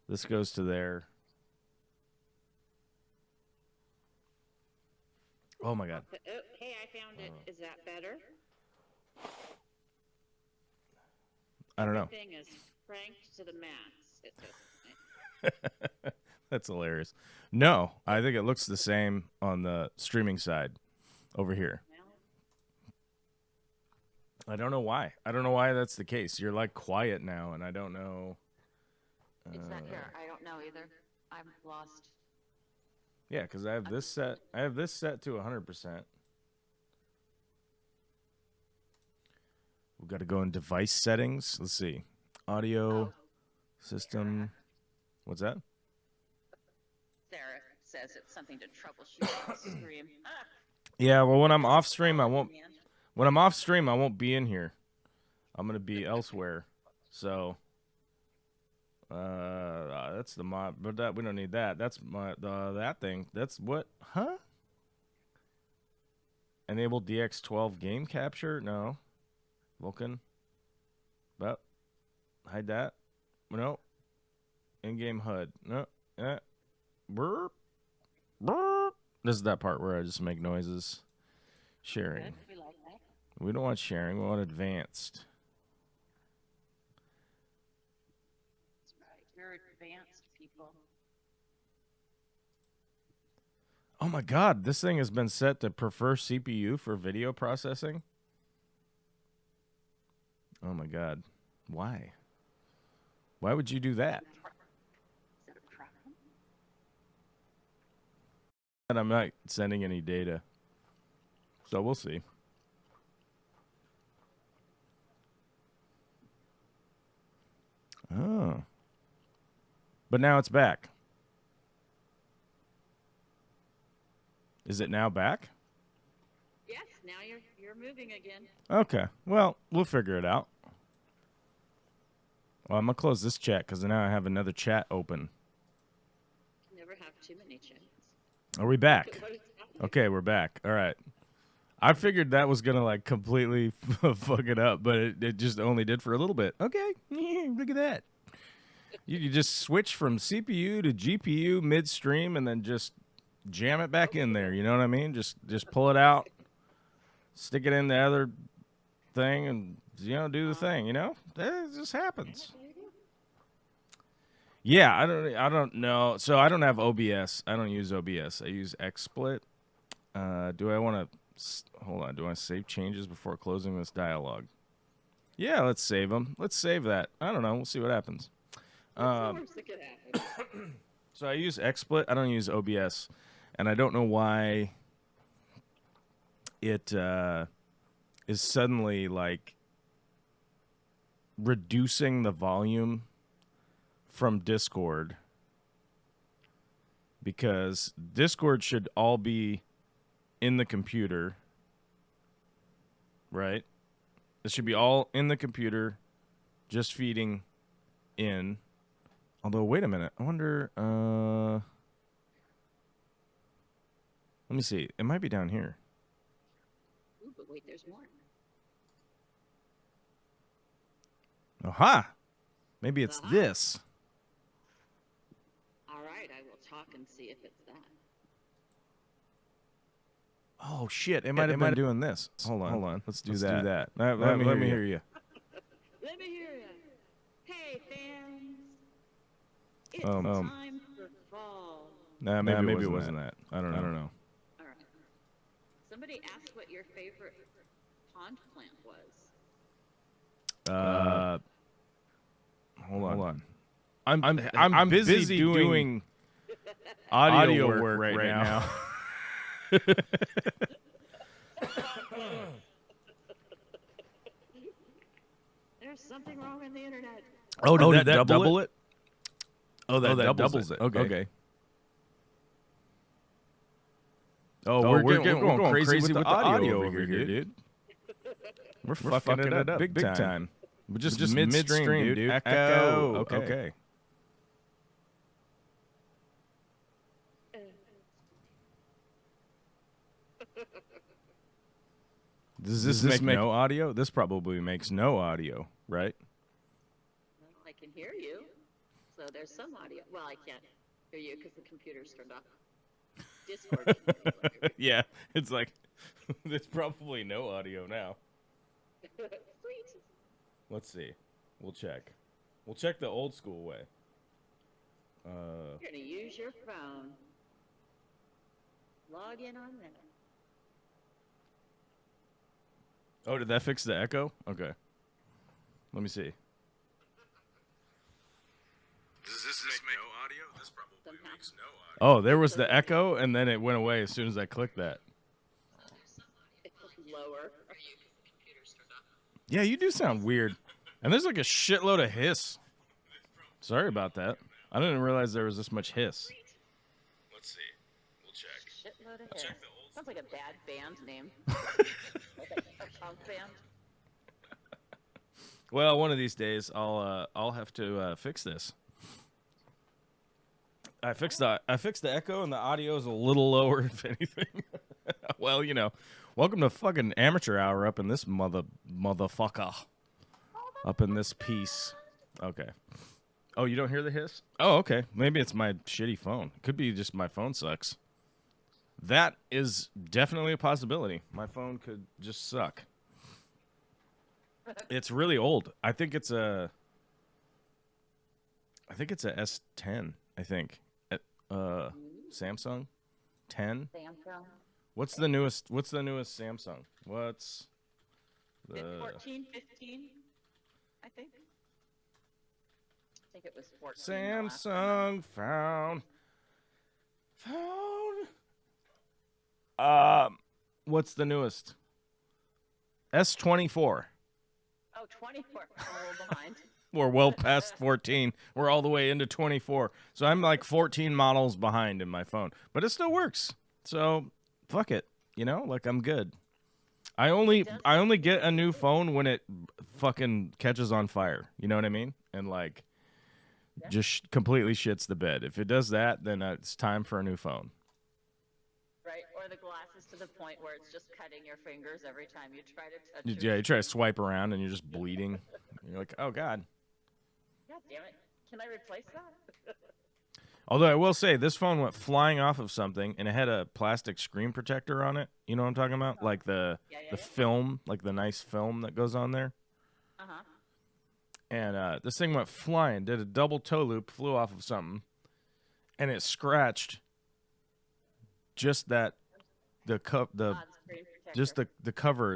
This goes to there. Oh my god. Oh, hey, I found it. Is that better? I don't know. Everything is cranked to the max. It doesn't. That's hilarious. No, I think it looks the same on the streaming side over here. I don't know why. I don't know why that's the case. You're like quiet now, and I don't know. It's not here. I don't know either. I'm lost. Yeah, because I have this set. I have this set to 100%. We've got to go in device settings. Let's see. Audio system. What's that? Sarah says it's something to troubleshoot on the stream. Yeah, well, when I'm off stream, I won't. When I'm off stream, I won't be in here. I'm gonna be elsewhere. So that's the mod, but that we don't need that. That's that thing. That's what? Huh? Enable DX12 game capture? No. Vulcan. But hide that. No. In-game HUD. No. Burp. Burp. This is that part where I just make noises. Sharing. Good. We like that. We don't want sharing. We want advanced. That's right. You're advanced people. Oh my god, this thing has been set to prefer CPU for video processing. Oh my god. Why? Why would you do that? Is it a problem? And I'm not sending any data. So we'll see. Oh. But now it's back. Is it now back? Yes, now you're moving again. Okay. Well, we'll figure it out. Well, I'm going to close this chat because now I have another chat open. Never have too many chats. Are we back? Okay, we're back. All right. I figured that was going to like completely fuck it up, but it just only did for a little bit. Okay. Look at that. You just switch from CPU to GPU midstream and then just jam it back in there. You know what I mean? Just pull it out, stick it in the other thing, and do the thing. It just happens. Yeah, I don't know. So I don't have OBS. I don't use OBS. I use XSplit. Do I want to hold on? Do I save changes before closing this dialogue? Yeah, let's save them. Let's save that. I don't know. We'll see what happens. So I use XSplit. I don't use OBS, and I don't know why it is suddenly like reducing the volume from Discord, because Discord should all be in the computer, right? It should be all in the computer, just feeding in. Although, wait a minute. I wonder, let me see. It might be down here. Ooh, but wait, there's more. Aha! Maybe it's this. All right, I will talk and see if it's that. Oh, shit. It might have been doing this. Hold on. Let's do that. Let me hear you. Let me hear you. Hey, fans. It's Um, time for fall. Nah, maybe it wasn't that. I don't know. All right. Somebody asked what your favorite pond plant was. Hold on. I'm busy doing audio work right now. There's something wrong on the internet. Oh, did that double it? Oh, that doubles it. Okay. Oh, we're going crazy with the audio over here, dude. We're fucking it up big time. We're just midstream, dude. Echo. Okay. Does this make no audio? This probably makes no audio, right? Well, I can hear you. So there's some audio. Well, I can't hear you because the computer's turned off. Discord. Yeah, it's like, there's probably no audio now. Sweet. Let's see. We'll check. We'll check the old school way. You're going to use your phone. Log in on that. Oh, did that fix the echo? Okay. Let me see. Does this make no audio? This probably makes no audio. Oh, there was the echo, and then it went away as soon as I clicked that. Lower. Yeah, you do sound weird. And there's like a shitload of hiss. Sorry about that. I didn't realize there was this much hiss. Let's see. We'll check. Shitload of hiss. Sounds like a bad band name. A punk band. Well, one of these days I'll have to fix this. I fixed the echo, and the audio is a little lower, if anything. Well, you know, welcome to fucking amateur hour up in this motherfucker. Up in this piece. Okay. Oh, you don't hear the hiss? Oh, okay. Maybe it's my shitty phone. Could be just my phone sucks. That is definitely a possibility. My phone could just suck. It's really old. I think it's a S10, I think. Samsung 10. Samsung. What's the newest Samsung? What's the 14, 15, I think. I think it was 14. Samsung found. What's the newest? S24. Oh, 24. I'm a little behind. We're well past 14. We're all the way into 24. So I'm like 14 models behind in my phone. But it still works. So fuck it. You know, like I'm good. I only get a new phone when it fucking catches on fire. You know what I mean? And like just completely shits the bed. If it does that, then it's time for a new phone. Right, or the glasses to the point where it's just cutting your fingers every time you try to touch Yeah, you try to swipe around and you're just bleeding. You're like, oh God. God damn it. Can I replace that? Although I will say, this phone went flying off of something, and it had a plastic screen protector on it. You know what I'm talking about? Oh. Like the film, like the nice film that goes on there. Uh-huh. And this thing went flying, did a double toe loop, flew off of something, and it scratched just that, the cover,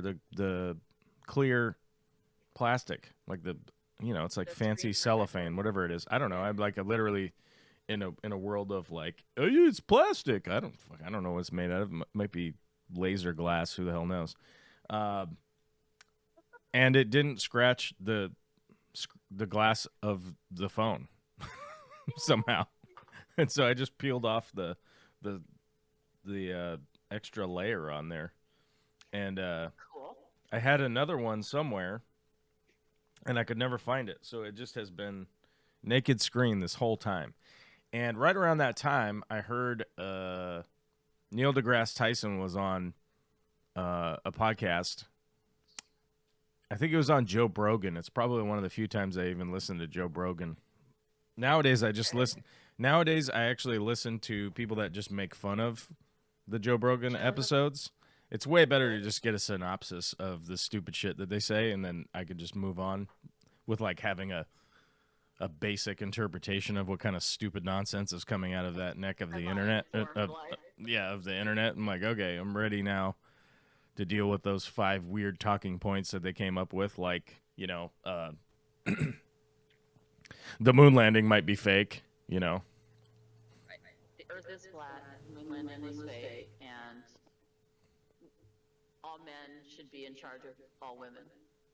the clear plastic, like the, you know, it's like fancy cellophane, whatever it is. I don't know. I'm like literally in a world of like, oh, it's plastic. I don't know what it's made out of. It might be laser glass. Who the hell knows? And it didn't scratch the the glass of the phone somehow. And so I just peeled off the extra layer on there. And Cool. I had another one somewhere, and I could never find it. So it just has been naked screen this whole time. And right around that time, I heard Neil deGrasse Tyson was on a podcast. I think it was on Joe Brogan. It's probably one of the few times I even listened to Joe Brogan. Nowadays, I just listen. Nowadays, I actually listen to people that just make fun of the Joe Brogan episodes. It's way better to just get a synopsis of the stupid shit that they say, and then I could just move on with like having a basic interpretation of what kind of stupid nonsense is coming out of that neck of the internet. Of the internet. I'm like, okay, I'm ready now to deal with those 5 weird talking points that they came up with, like, you know, the moon landing might be fake, you know. The Earth is flat, the moon landing was fake, and all men should be in charge of all women.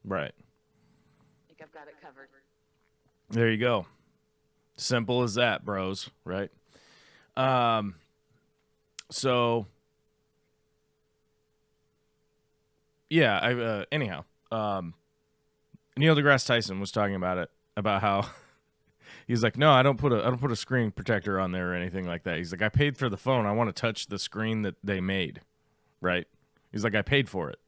Right. I think I've got it covered. There you go. Simple as that, bros, right? So yeah, anyhow, Neil deGrasse Tyson was talking about it, about how he's like, no, I don't put a screen protector on there or anything like that. He's like, I paid for the phone. I want to touch the screen that they made, right? He's like, I paid for it.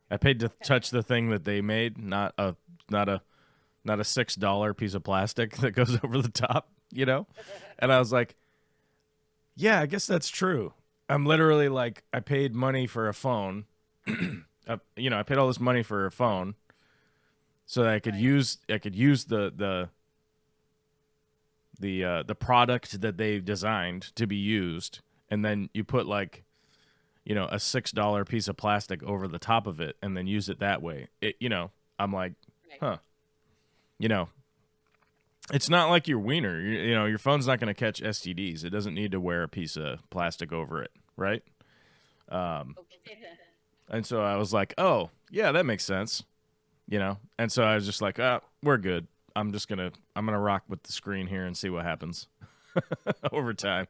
I paid to touch the thing that they made, not a $6 piece of plastic that goes over the top, you know? And I was like, yeah, I guess that's true. I'm literally like, I paid money for a phone. I paid all this money for a phone so that I could use the product that they designed to be used, and then you put like, you know, a $6 piece of plastic over the top of it and then use it that way. I'm like, huh. You know, it's not like your wiener. You know, your phone's not going to catch STDs. It doesn't need to wear a piece of plastic over it, right? And so I was like, oh, yeah, that makes sense. You know? And so I was just like, we're good. I'm going to rock with the screen here and see what happens over time.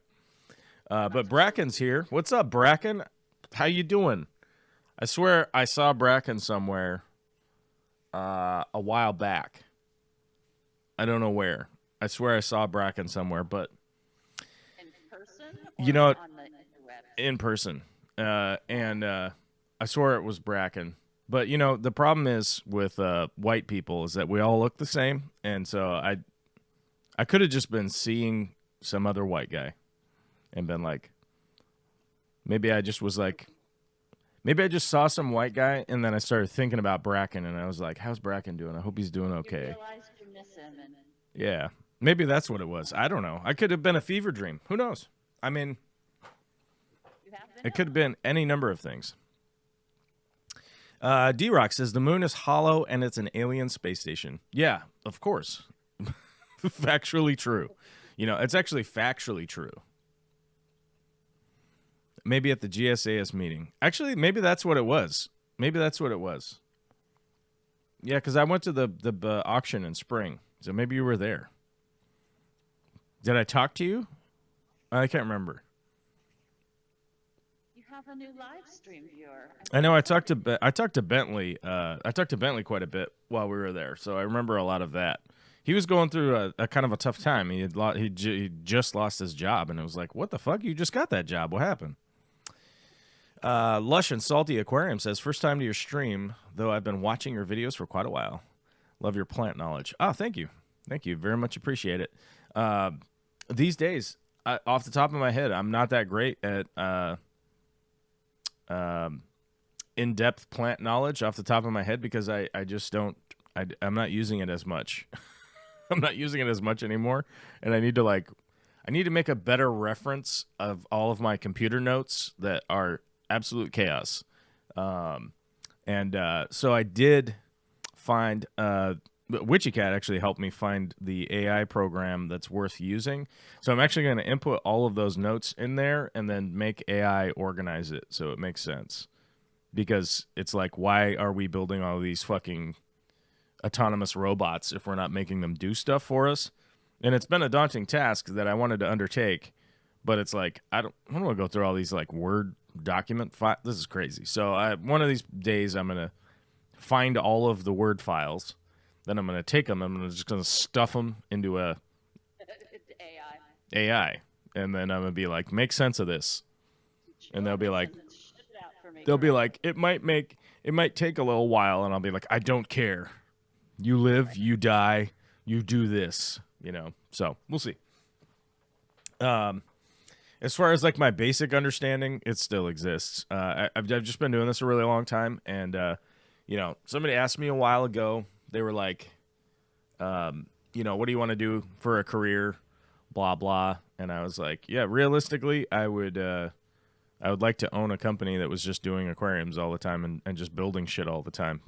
But Bracken's here. What's up, Bracken? How you doing? I swear I saw Bracken somewhere a while back. I don't know where. I swear I saw Bracken somewhere, but in person, you know, on the interweb? In person. And I swore it was Bracken. But you know, the problem is with white people is that we all look the same, and so I could have just been seeing some other white guy and been like, maybe I just saw some white guy, and then I started thinking about Bracken, and I was like, how's Bracken doing? I hope he's doing okay. You realized you miss him, and Yeah, maybe that's what it was. I don't know. I could have been a fever dream. Who knows? I mean, it could have been any number of things. D-Rock says, the moon is hollow and it's an alien space station. Yeah, of course. Factually true. You know, it's actually factually true. Maybe at the GSAS meeting. Actually, maybe that's what it was. Yeah, because I went to the auction in spring. So maybe you were there. Did I talk to you? I can't remember. you have a new live stream viewer. I know I talked to Bentley. I talked to Bentley quite a bit while we were there, so I remember a lot of that. He was going through a kind of a tough time. He just lost his job, and it was like, what the fuck? You just got that job. What happened? Lush and Salty Aquarium says, first time to your stream, though I've been watching your videos for quite a while. Love your plant knowledge. Oh, thank you. Thank you. Very much appreciate it. These days, off the top of my head, I'm not that great at in-depth plant knowledge off the top of my head because I just don't, I'm not using it as much. I'm not using it as much anymore. And I need to make a better reference of all of my computer notes that are absolute chaos. So I did find, Witchy Cat actually helped me find the AI program that's worth using. So I'm actually going to input all of those notes in there and then make AI organize it so it makes sense. Because it's like, why are we building all these fucking autonomous robots if we're not making them do stuff for us. And it's been a daunting task that I wanted to undertake, but it's like I don't want to go through all these like Word document files. This is crazy. So one of these days I'm gonna find all of the Word files, then I'm gonna take them. I'm just gonna stuff them into a AI, and then I'm gonna be like, make sense of this, and they'll be like, it might take a little while, and I'll be like, I don't care. You live, you die, you do this, you know. So we'll see. As far as like my basic understanding, it still exists. I've just been doing this a really long time, and you know, somebody asked me a while ago. They were like, you know, what do you want to do for a career? Blah blah. And I was like, yeah, realistically, I would like to own a company that was just doing aquariums all the time and just building shit all the time.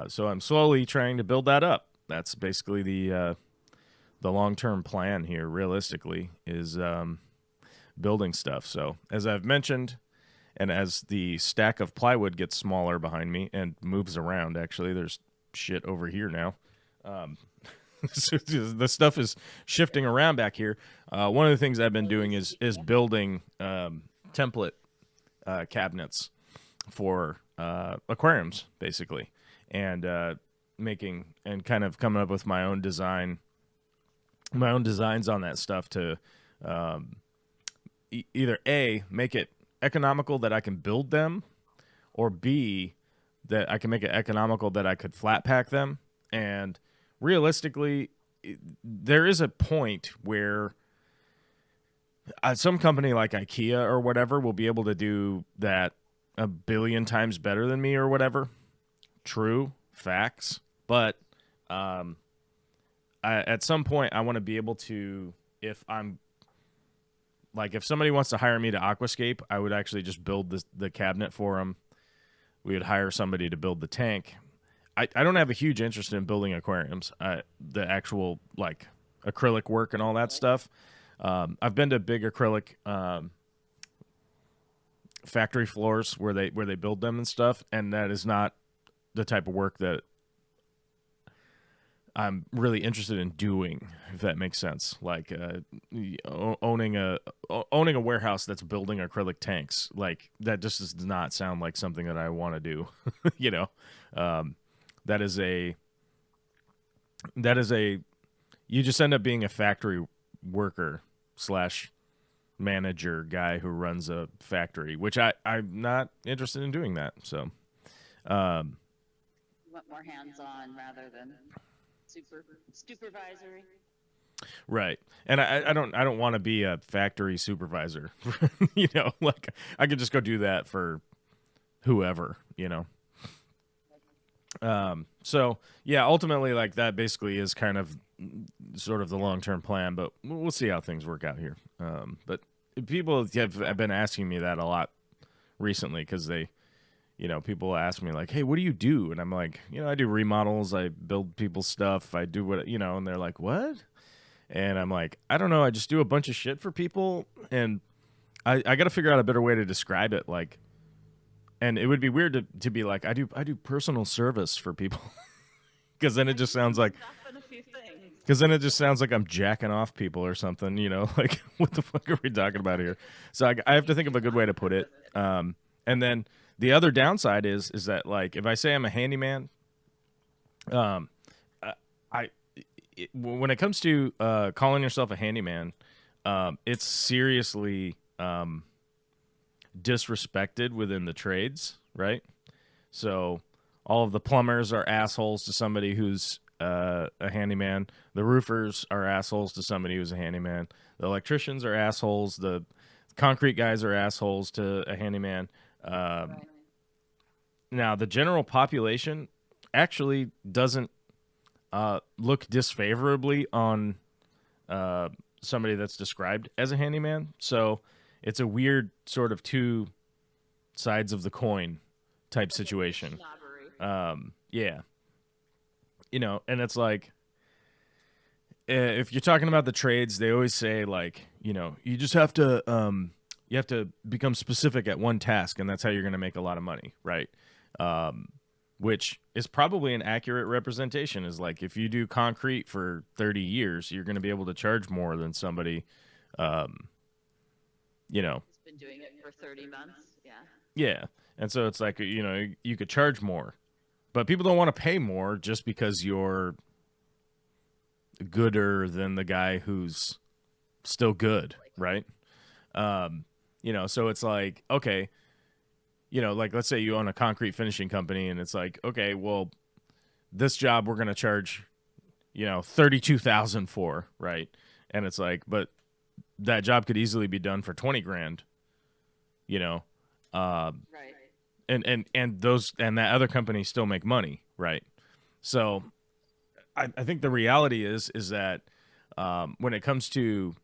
So I'm slowly trying to build that up. That's basically the long-term plan here, realistically, is building stuff. So as I've mentioned, and as the stack of plywood gets smaller behind me and moves around, actually, there's shit over here now. The stuff is shifting around back here. One of the things I've been doing is building template cabinets for aquariums, basically, and making and kind of coming up with my own designs on that stuff to either A, make it economical that I can build them, or B, that I can make it economical that I could flat pack them. And realistically, there is a point where some company like IKEA or whatever will be able to do that a billion times better than me or whatever. True, facts. But at some point, I want to be able to, if somebody wants to hire me to aquascape, I would actually just build the cabinet for them. We would hire somebody to build the tank. I don't have a huge interest in building aquariums, the actual like acrylic work and all that stuff. I've been to big acrylic factory floors where they build them and stuff, and that is not the type of work that I'm really interested in doing, if that makes sense. Like owning a warehouse that's building acrylic tanks, like that just does not sound like something that I want to do. You know, that is a you just end up being a factory worker / manager guy who runs a factory, which I'm not interested in doing that. So you want more hands-on rather than supervisory. Right. And I don't want to be a factory supervisor. You know, like I could just go do that for whoever, you know. So yeah, ultimately, like that basically is kind of sort of the long-term plan, but we'll see how things work out here. But people have been asking me that a lot recently, because they, you know, people ask me like, hey, what do you do? And I'm like, you know, I do remodels, I build people's stuff, I do what, you know, and they're like, what? And I'm like, I don't know, I just do a bunch of shit for people, and I got to figure out a better way to describe it, like. And it would be weird to be like, I do personal service for people, because then it just sounds like, I'm jacking off people or something, you know, like what the fuck are we talking about here? So I have to think of a good way to put it. And then the other downside is that, like, if I say I'm a handyman, when it comes to calling yourself a handyman, it's seriously disrespected within the trades, right? So all of the plumbers are assholes to somebody who's a handyman. The roofers are assholes to somebody who's a handyman. The electricians are assholes. The concrete guys are assholes to a handyman. Now, the general population actually doesn't look disfavorably on somebody that's described as a handyman. So it's a weird sort of two sides of the coin type situation. Yeah. You know, and it's like, if you're talking about the trades, they always say, like, you know, you just have to become specific at one task, and that's how you're going to make a lot of money, right? which is probably an accurate representation. Is like if you do concrete for 30 years, you're going to be able to charge more than somebody, you know. He's been doing it for 30 months. Yeah. Yeah. And so it's like, you know, you could charge more, but people don't want to pay more just because you're gooder than the guy who's still good, right? You know, so it's like, okay, you know, like let's say you own a concrete finishing company and it's like, okay, well, this job we're going to charge, you know, 32,000 for, right? And it's like, but that job could easily be done for 20 grand, you know? Right. And those, and that other company still make money, right? So I think the reality is that when it comes to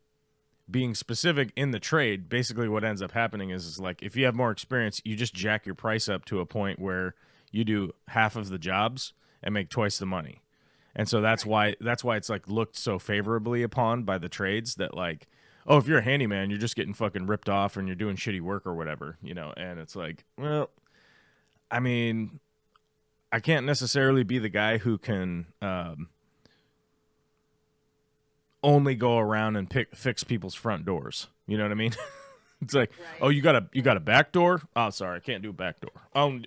being specific in the trade, basically what ends up happening is like if you have more experience, you just jack your price up to a point where you do half of the jobs and make twice the money. And so that's why it's like looked so favorably upon by the trades that like, oh, if you're a handyman, you're just getting fucking ripped off and you're doing shitty work or whatever, you know. And it's like, well, I mean, I can't necessarily be the guy who can only go around and fix people's front doors. You know what I mean? It's like, oh, you got a back door? Oh, sorry, I can't do a back door. I'm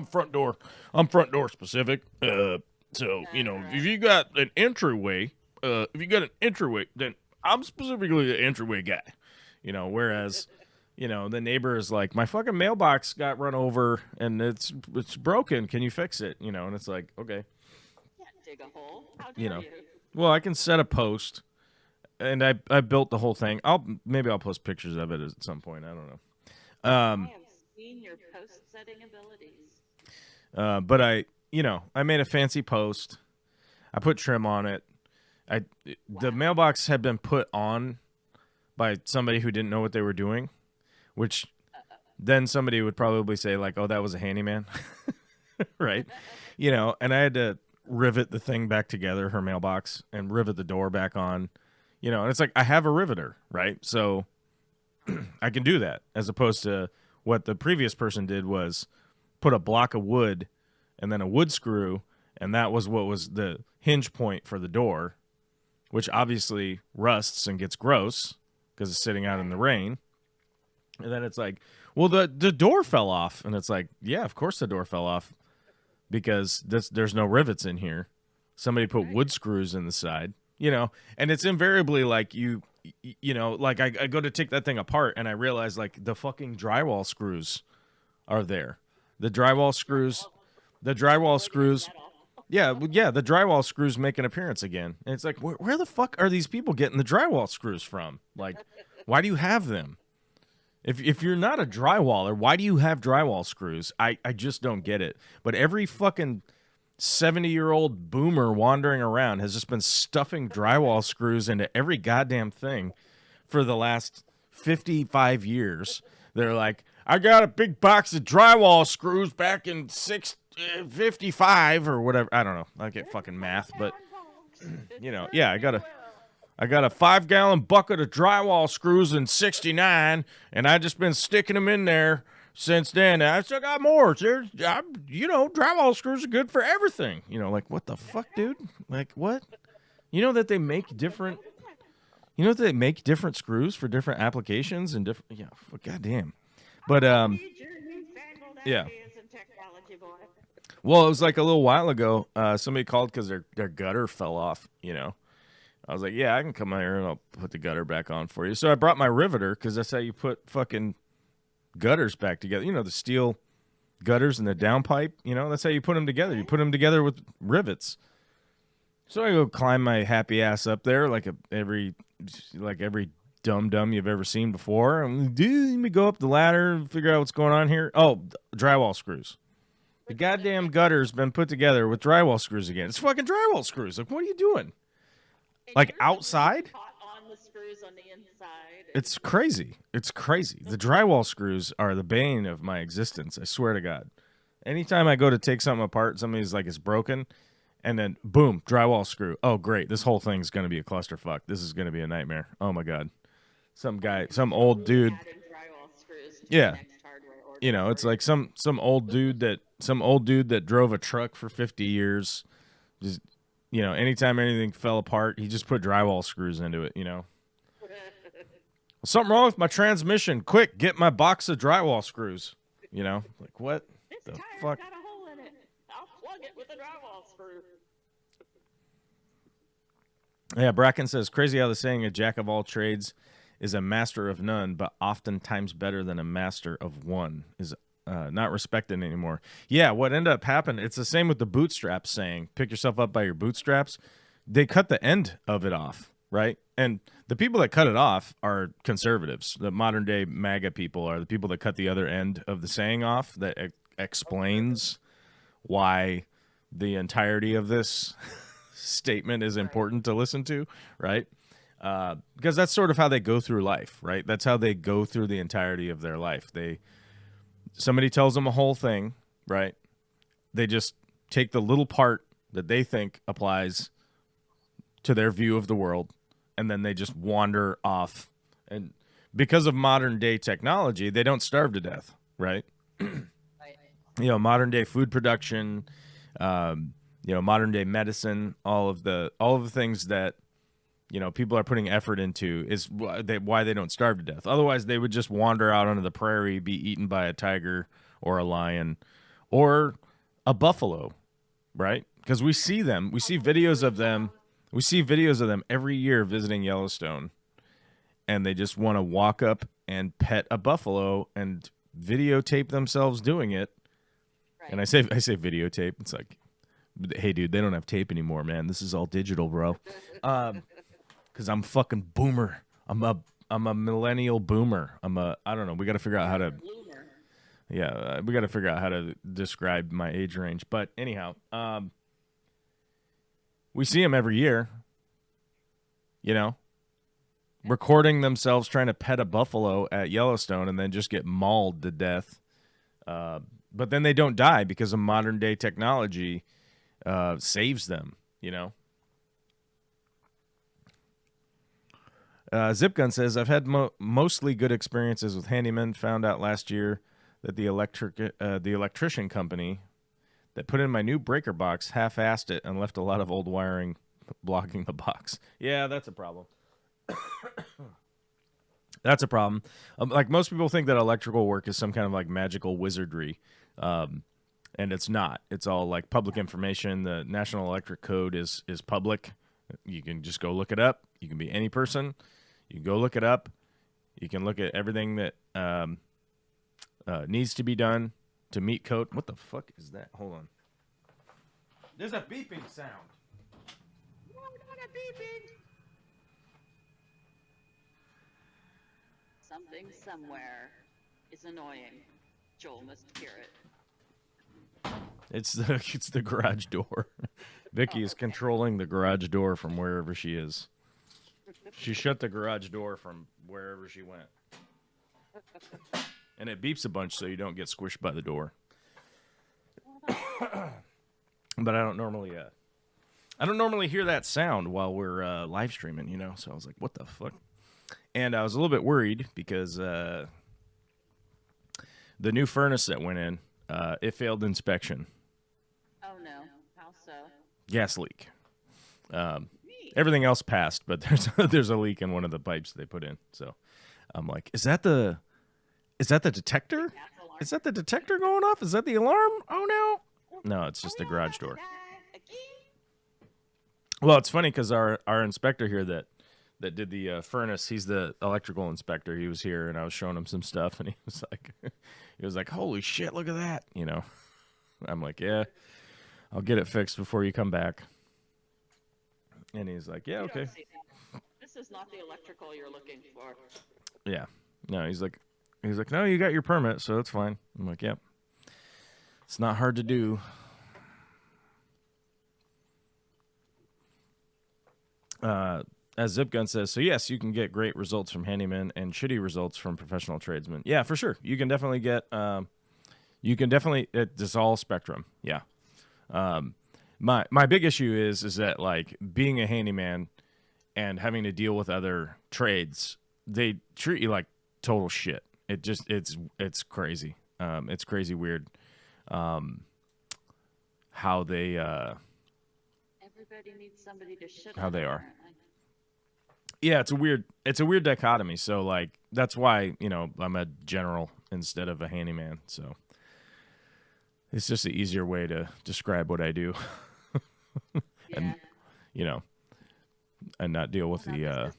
front door. I'm front door specific. So you know, if you got an entryway, then I'm specifically the entryway guy. You know, whereas, you know, the neighbor is like, my fucking mailbox got run over and it's broken. Can you fix it? You know, and it's like, okay. Can't dig a hole. How dare You know, you? well, I can set a post, and I built the whole thing. Maybe I'll post pictures of it at some point. I don't know. I have seen your post setting abilities. But I made a fancy post. I put trim on it. The mailbox had been put on by somebody who didn't know what they were doing, which then somebody would probably say like, oh, that was a handyman. Right. You know, and I had to rivet the thing back together, her mailbox, and rivet the door back on, you know, and it's like, I have a riveter, right? So I can do that, as opposed to what the previous person did was put a block of wood and then a wood screw, and that was what was the hinge point for the door, which obviously rusts and gets gross because it's sitting out in the rain. And then it's like, well, the door fell off, and it's like, yeah, of course the door fell off, because there's no rivets in here. Somebody put wood screws in the side, you know, and it's invariably like you know, like I go to take that thing apart and I realize like the fucking drywall screws are there. The drywall screws, yeah, the drywall screws make an appearance again. And it's like, where the fuck are these people getting the drywall screws from? Like, why do you have them? If you're not a drywaller, why do you have drywall screws? I just don't get it. But every fucking 70-year-old boomer wandering around has just been stuffing drywall screws into every goddamn thing for the last 55 years. They're like, I got a big box of drywall screws back in 55 or whatever. I don't know. I get fucking math, but you know, yeah, I got a 5-gallon bucket of drywall screws in '69, and I just been sticking them in there since then. I still got more. You know, drywall screws are good for everything. You know, like, what the fuck, dude? Like, what? You know that they make different. You know that they make different screws for different applications and different. Yeah, goddamn. But yeah. Well, it was like a little while ago. Somebody called because their gutter fell off. You know. I was like, yeah, I can come out here and I'll put the gutter back on for you. So I brought my riveter, because that's how you put fucking gutters back together. You know, the steel gutters and the downpipe, you know, that's how you put them together. You put them together with rivets. So I go climb my happy ass up there like every dum-dum you've ever seen before. And let me go up the ladder and figure out what's going on here. Oh, drywall screws. The goddamn gutter's been put together with drywall screws again. It's fucking drywall screws. Like, what are you doing? Like outside? On the screws on the inside. It's crazy. It's crazy. The drywall screws are the bane of my existence. I swear to God. Anytime I go to take something apart, somebody's like, it's broken, and then boom, drywall screw. Oh, great. This whole thing's going to be a clusterfuck. This is going to be a nightmare. Oh my God. Some old dude. Yeah. You know, it's like some old dude that some old dude that drove a truck for 50 years. Just, anytime anything fell apart, he just put drywall screws into it, Something wrong with my transmission. Quick, get my box of drywall screws. Like, what the fuck? Got a hole in it. I'll plug it with a drywall screw. Yeah, Bracken says, crazy how the saying a jack of all trades is a master of none, but oftentimes better than a master of one is not respected anymore. Yeah, what ended up happening, it's the same with the bootstraps saying, pick yourself up by your bootstraps. They cut the end of it off, right? And the people that cut it off are conservatives. The modern day MAGA people are the people that cut the other end of the saying off that explains why the entirety of this statement is important to listen to, right? Because that's sort of how they go through life, right? That's how they go through the entirety of their life. Somebody tells them a whole thing, right? They just take the little part that they think applies to their view of the world, and then they just wander off. And because of modern day technology, they don't starve to death, right? Modern day food production, modern day medicine, all of the things that people are putting effort into is why they don't starve to death. Otherwise, they would just wander out onto the prairie, be eaten by a tiger or a lion or a buffalo, right? Because we see them. We see videos of them. We see videos of them every year visiting Yellowstone, and they just want to walk up and pet a buffalo and videotape themselves doing it. Right. And I say videotape. It's like, hey, dude, they don't have tape anymore, man. This is all digital, bro. Because I'm fucking boomer. I'm a millennial boomer. I don't know. We got to figure out how to. Yeah, we got to figure out how to describe my age range. But anyhow, we see them every year. Recording themselves trying to pet a buffalo at Yellowstone and then just get mauled to death. But then they don't die because of modern day technology saves them. Zipgun says, I've had mostly good experiences with handymen. Found out last year that the electrician company that put in my new breaker box half-assed it and left a lot of old wiring blocking the box. Yeah, that's a problem. That's a problem. Like most people think that electrical work is some kind of like magical wizardry. And it's not. It's all like public information. The National Electric Code is public. You can just go look it up. You can be any person. You can go look it up. You can look at everything that needs to be done to meet code. What the fuck is that? Hold on. There's a beeping sound. No, not a beeping. Something somewhere is annoying. Joel must hear it. It's the garage door. Vicky is controlling the garage door from wherever she is. She shut the garage door from wherever she went. And it beeps a bunch so you don't get squished by the door. But I don't normally hear that sound while we're live streaming, So I was like, what the fuck? And I was a little bit worried because the new furnace that went in, it failed inspection. Oh no! How so? Gas leak. Everything else passed, but there's a leak in one of the pipes they put in. So I'm like, is that the detector? Is that the detector going off? Is that the alarm? Oh no! No, it's just the garage door. Well, it's funny because our inspector here that did the furnace, he's the electrical inspector. He was here, and I was showing him some stuff, and he was like, "Holy shit, look at that!" I'm like, "Yeah, I'll get it fixed before you come back." And he's like, "Yeah, okay." This is not the electrical you're looking for. Yeah, no, he's like, "No, you got your permit, so it's fine." I'm like, "Yep." It's not hard to do. As Zipgun says, so yes, you can get great results from handymen and shitty results from professional tradesmen. Yeah, for sure. You can definitely get, it's all spectrum. Yeah. My big issue is that like being a handyman and having to deal with other trades, they treat you like total shit. It's crazy. It's crazy weird. how they Everybody needs somebody to shit how on, they are. apparently. Yeah, it's a weird dichotomy. So like that's why, you know, I'm a general instead of a handyman. So it's just an easier way to describe what I do. Yeah. And you know, and not deal with Well, the now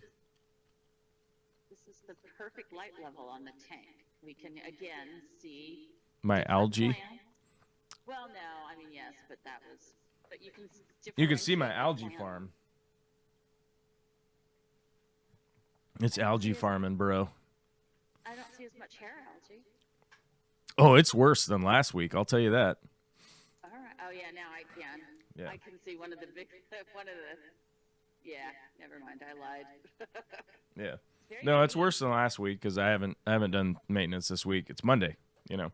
this is the perfect light level on the tank. We can again see my different algae. plants. Well, no, I mean yes, but that was. But you can. You can see my differentiate the algae plant. farm. It's algae farming, bro. I don't see as much hair algae. Oh, it's worse than last week. I'll tell you that. All right. Oh yeah, now I can. Yeah. I can see one of the big. One of the. Yeah. Never mind. I lied. Yeah. Very No, it's neat. worse than last week because I haven't done maintenance this week. It's Monday, you know.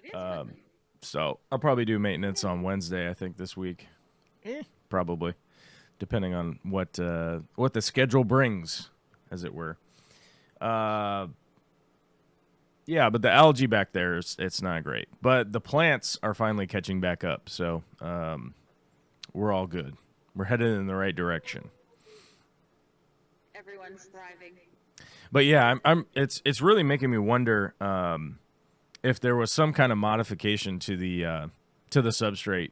It is Monday. So I'll probably do maintenance on Wednesday, I think, this week. Probably, depending on what the schedule brings, as it were. Yeah, but the algae back there it's not great. But the plants are finally catching back up, so we're all good. We're headed in the right direction. Everyone's thriving. But yeah, it's really making me wonder if there was some kind of modification to the substrate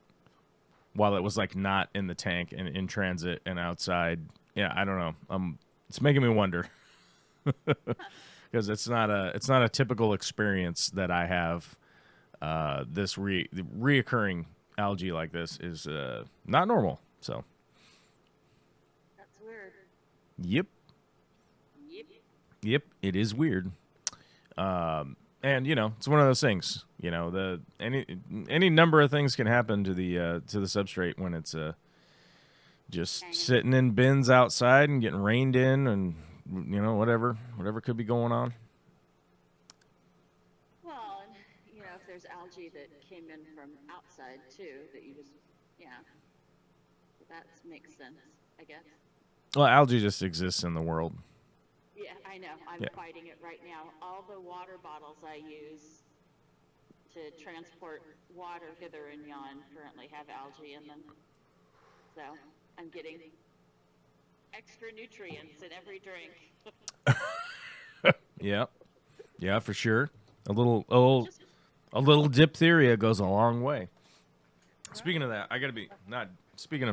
while it was like not in the tank and in transit and outside. Yeah, I don't know. It's making me wonder because it's not a typical experience that I have. This reoccurring algae like this is not normal. So. That's weird. Yep. Yep, it is weird. And you know, it's one of those things. You know, any number of things can happen to the substrate when it's just sitting in bins outside and getting rained in, and you know, whatever could be going on. Well, and you know, if there's algae that came in from outside too, that you just, yeah, that makes sense, I guess. Well, algae just exists in the world. Yeah, I know. I'm fighting it right now. All the water bottles I use to transport water hither and yon currently have algae in them. So I'm getting extra nutrients in every drink. Yeah, for sure. A little diphtheria goes a long way. Speaking of that, I gotta be not speaking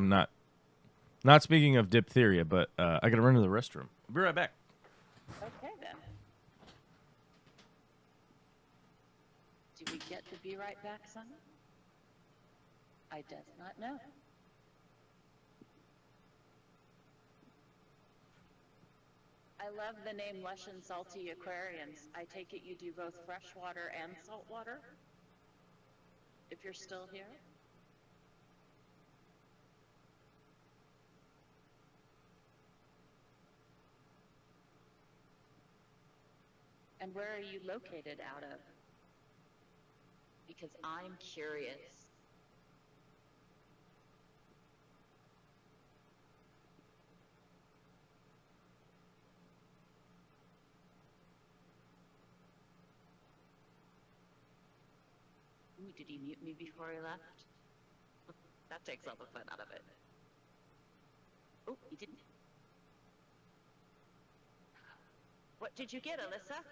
of diphtheria, but I gotta run to the restroom. I'll be right back. Okay, then. Do we get to be right back, son? I does not know. I love the name Lush and Salty Aquariums. I take it you do both freshwater and saltwater? If you're still here? And where are you located out of? Because I'm curious. Ooh, did he mute me before he left? That takes all the fun out of it. Oh, he didn't. What did you get, Alyssa?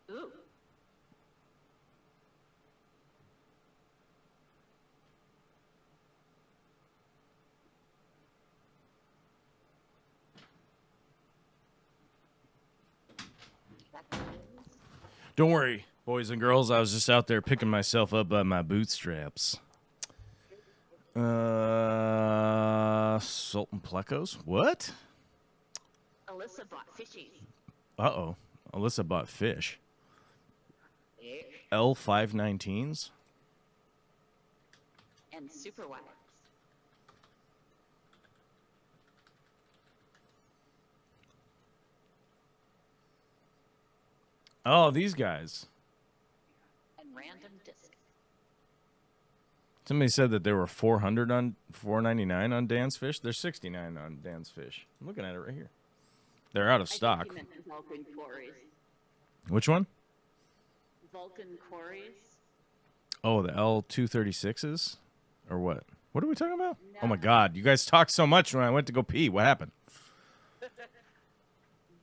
Ooh. Don't worry, boys and girls. I was just out there picking myself up by my bootstraps. Salt and plecos? What? Alyssa bought fishies. Uh-oh. Alyssa bought fish. Yeah. L519s? and super wise. Oh, these guys. And random disc. Somebody said that there were 400 on $4.99 on Dan's Fish. There's 69 on Dan's Fish. I'm looking at it right here. They're out of stock. I think you meant the Vulcan Quarries. Which one? Vulcan Quarries. Oh, the L236s? Or what? What are we talking about? No. Oh, my God. You guys talked so much when I went to go pee. What happened?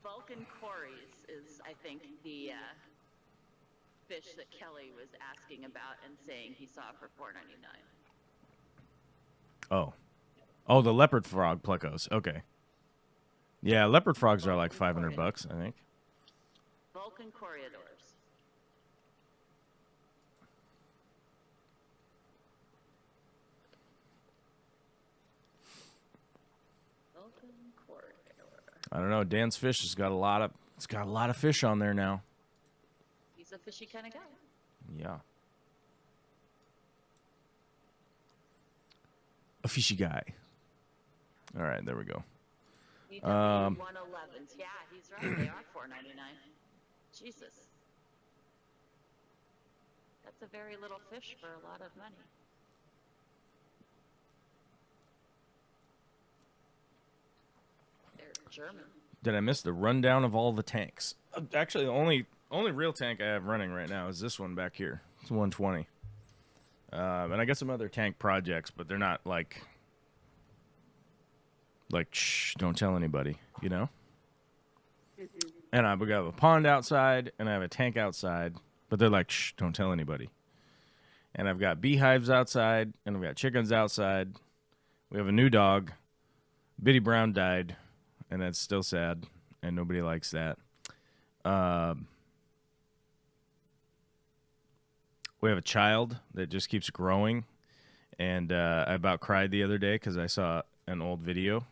Vulcan Quarries is, I think, the fish that Kelly was asking about and saying he saw for $4.99. Oh. Oh, the leopard frog plecos. Okay. Yeah, leopard frogs are like $500, I think. Vulcan Corridors. Vulcan Corridor. I don't know. Dan's Fish has got a lot of fish on there now. He's a fishy kind of guy. Yeah. A fishy guy. All right, there we go. 111s. Yeah, he's right. They are $4.99. Jesus. That's a very little fish for a lot of money. They're German. Did I miss the rundown of all the tanks? Actually, the only real tank I have running right now is this one back here. It's 120. And I got some other tank projects, but they're not like shh, don't tell anybody, you know? And I have a pond outside, and I have a tank outside, but they're like, shh, don't tell anybody. And I've got beehives outside, and I've got chickens outside. We have a new dog. Bitty Brown died, and that's still sad, and nobody likes that. We have a child that just keeps growing, and I about cried the other day because I saw an old video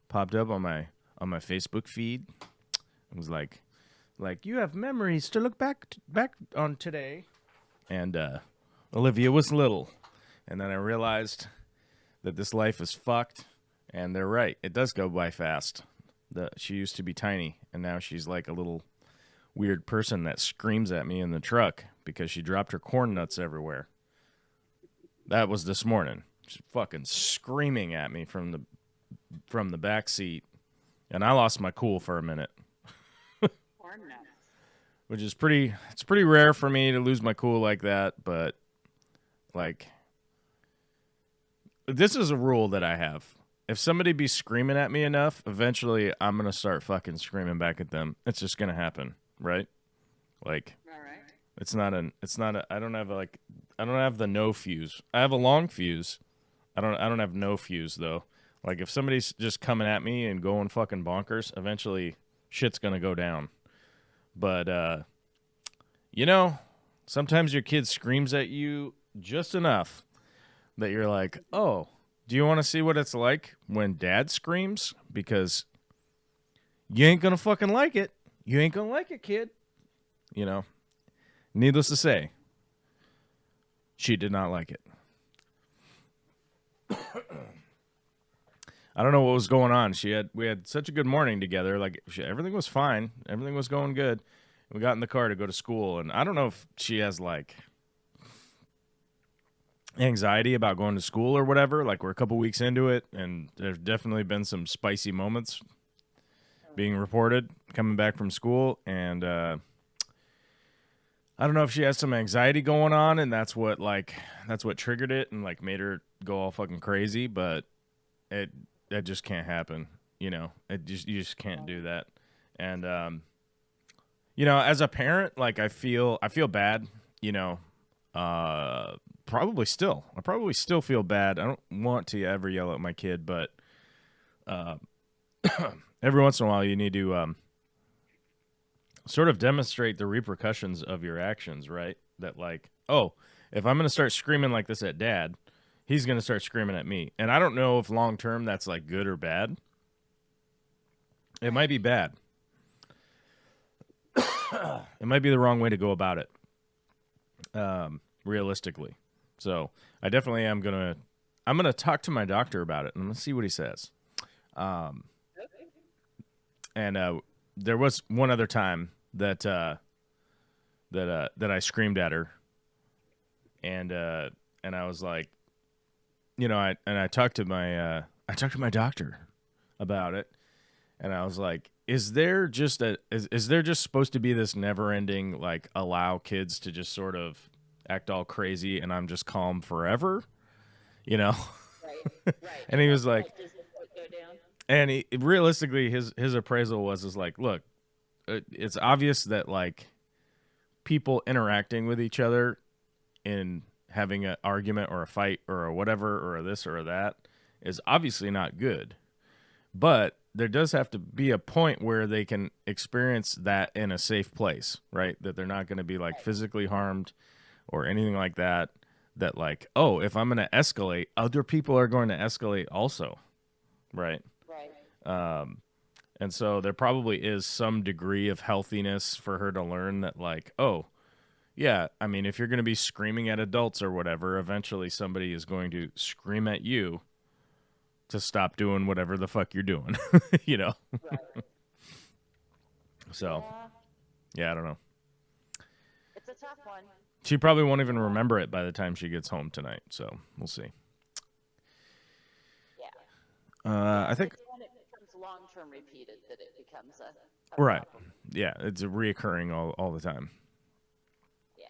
popped up on my Facebook feed. It was like you have memories to look back on today, and Olivia was little, and then I realized that this life is fucked, and they're right. It does go by fast. She used to be tiny, and now she's like a little weird person that screams at me in the truck because she dropped her corn nuts everywhere. That was this morning. She's fucking screaming at me from the back seat, and I lost my cool for a minute. Corn nuts. Which is pretty rare for me to lose my cool like that, but like this is a rule that I have. If somebody be screaming at me enough, eventually I'm going to start fucking screaming back at them. It's just going to happen, right? Like All right. I don't have the no fuse. I have a long fuse. I don't have no fuse though. Like if somebody's just coming at me and going fucking bonkers, eventually shit's going to go down. But sometimes your kid screams at you just enough that you're like, "Oh, do you want to see what it's like when dad screams? Because you ain't going to fucking like it. You ain't going to like it, kid." You know, needless to say, she did not like it. I don't know what was going on. We had such a good morning together. Like everything was fine. Everything was going good. We got in the car to go to school, and I don't know if she has like anxiety about going to school or whatever. Like we're a couple weeks into it, and there's definitely been some spicy moments being reported coming back from school, and I don't know if she has some anxiety going on, and that's what triggered it and like made her go all fucking crazy. But that just can't happen, you know. You just can't do that, and as a parent, like I feel bad, you know. I probably still feel bad. I don't want to ever yell at my kid, but every once in a while you need to sort of demonstrate the repercussions of your actions, right? That like, oh, if I'm going to start screaming like this at dad, he's going to start screaming at me. And I don't know if long term that's like good or bad. It might be bad. It might be the wrong way to go about it. Realistically. So I definitely am I'm gonna talk to my doctor about it and I'm gonna see what he says. And there was one other time that that I screamed at her, and I was like, I talked to my doctor about it, and I was like, is there just supposed to be this never-ending, like, allow kids to just sort of act all crazy and I'm just calm forever, Right. And he was like, Does the foot go down? and realistically, his appraisal is like, look, it's obvious that, like, people interacting with each other in having an argument or a fight or a whatever or a this or a that is obviously not good. But there does have to be a point where they can experience that in a safe place, right? That they're not going to be, like, physically harmed or anything like that. That, like, oh, if I'm going to escalate, other people are going to escalate also, right? Right. And so there probably is some degree of healthiness for her to learn that, like, oh, yeah, I mean, if you're going to be screaming at adults or whatever, eventually somebody is going to scream at you to stop doing whatever the fuck you're doing, Right. So, yeah, I don't know. It's a tough one. She probably won't even remember it by the time she gets home tonight, so we'll see. Yeah. I think it's when it becomes long-term repeated that it becomes a right. problem. Yeah, it's a reoccurring all the time. Yeah.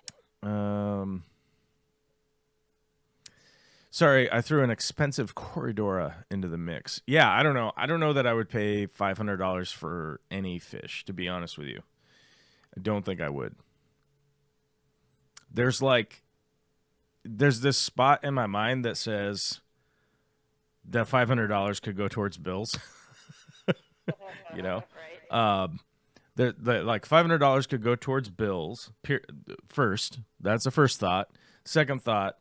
Sorry, I threw an expensive Corridora into the mix. Yeah, I don't know. I don't know that I would pay $500 for any fish, to be honest with you. I don't think I would. There's this spot in my mind that says that $500 could go towards bills. Right. Like $500 could go towards bills. First, that's the first thought. Second thought,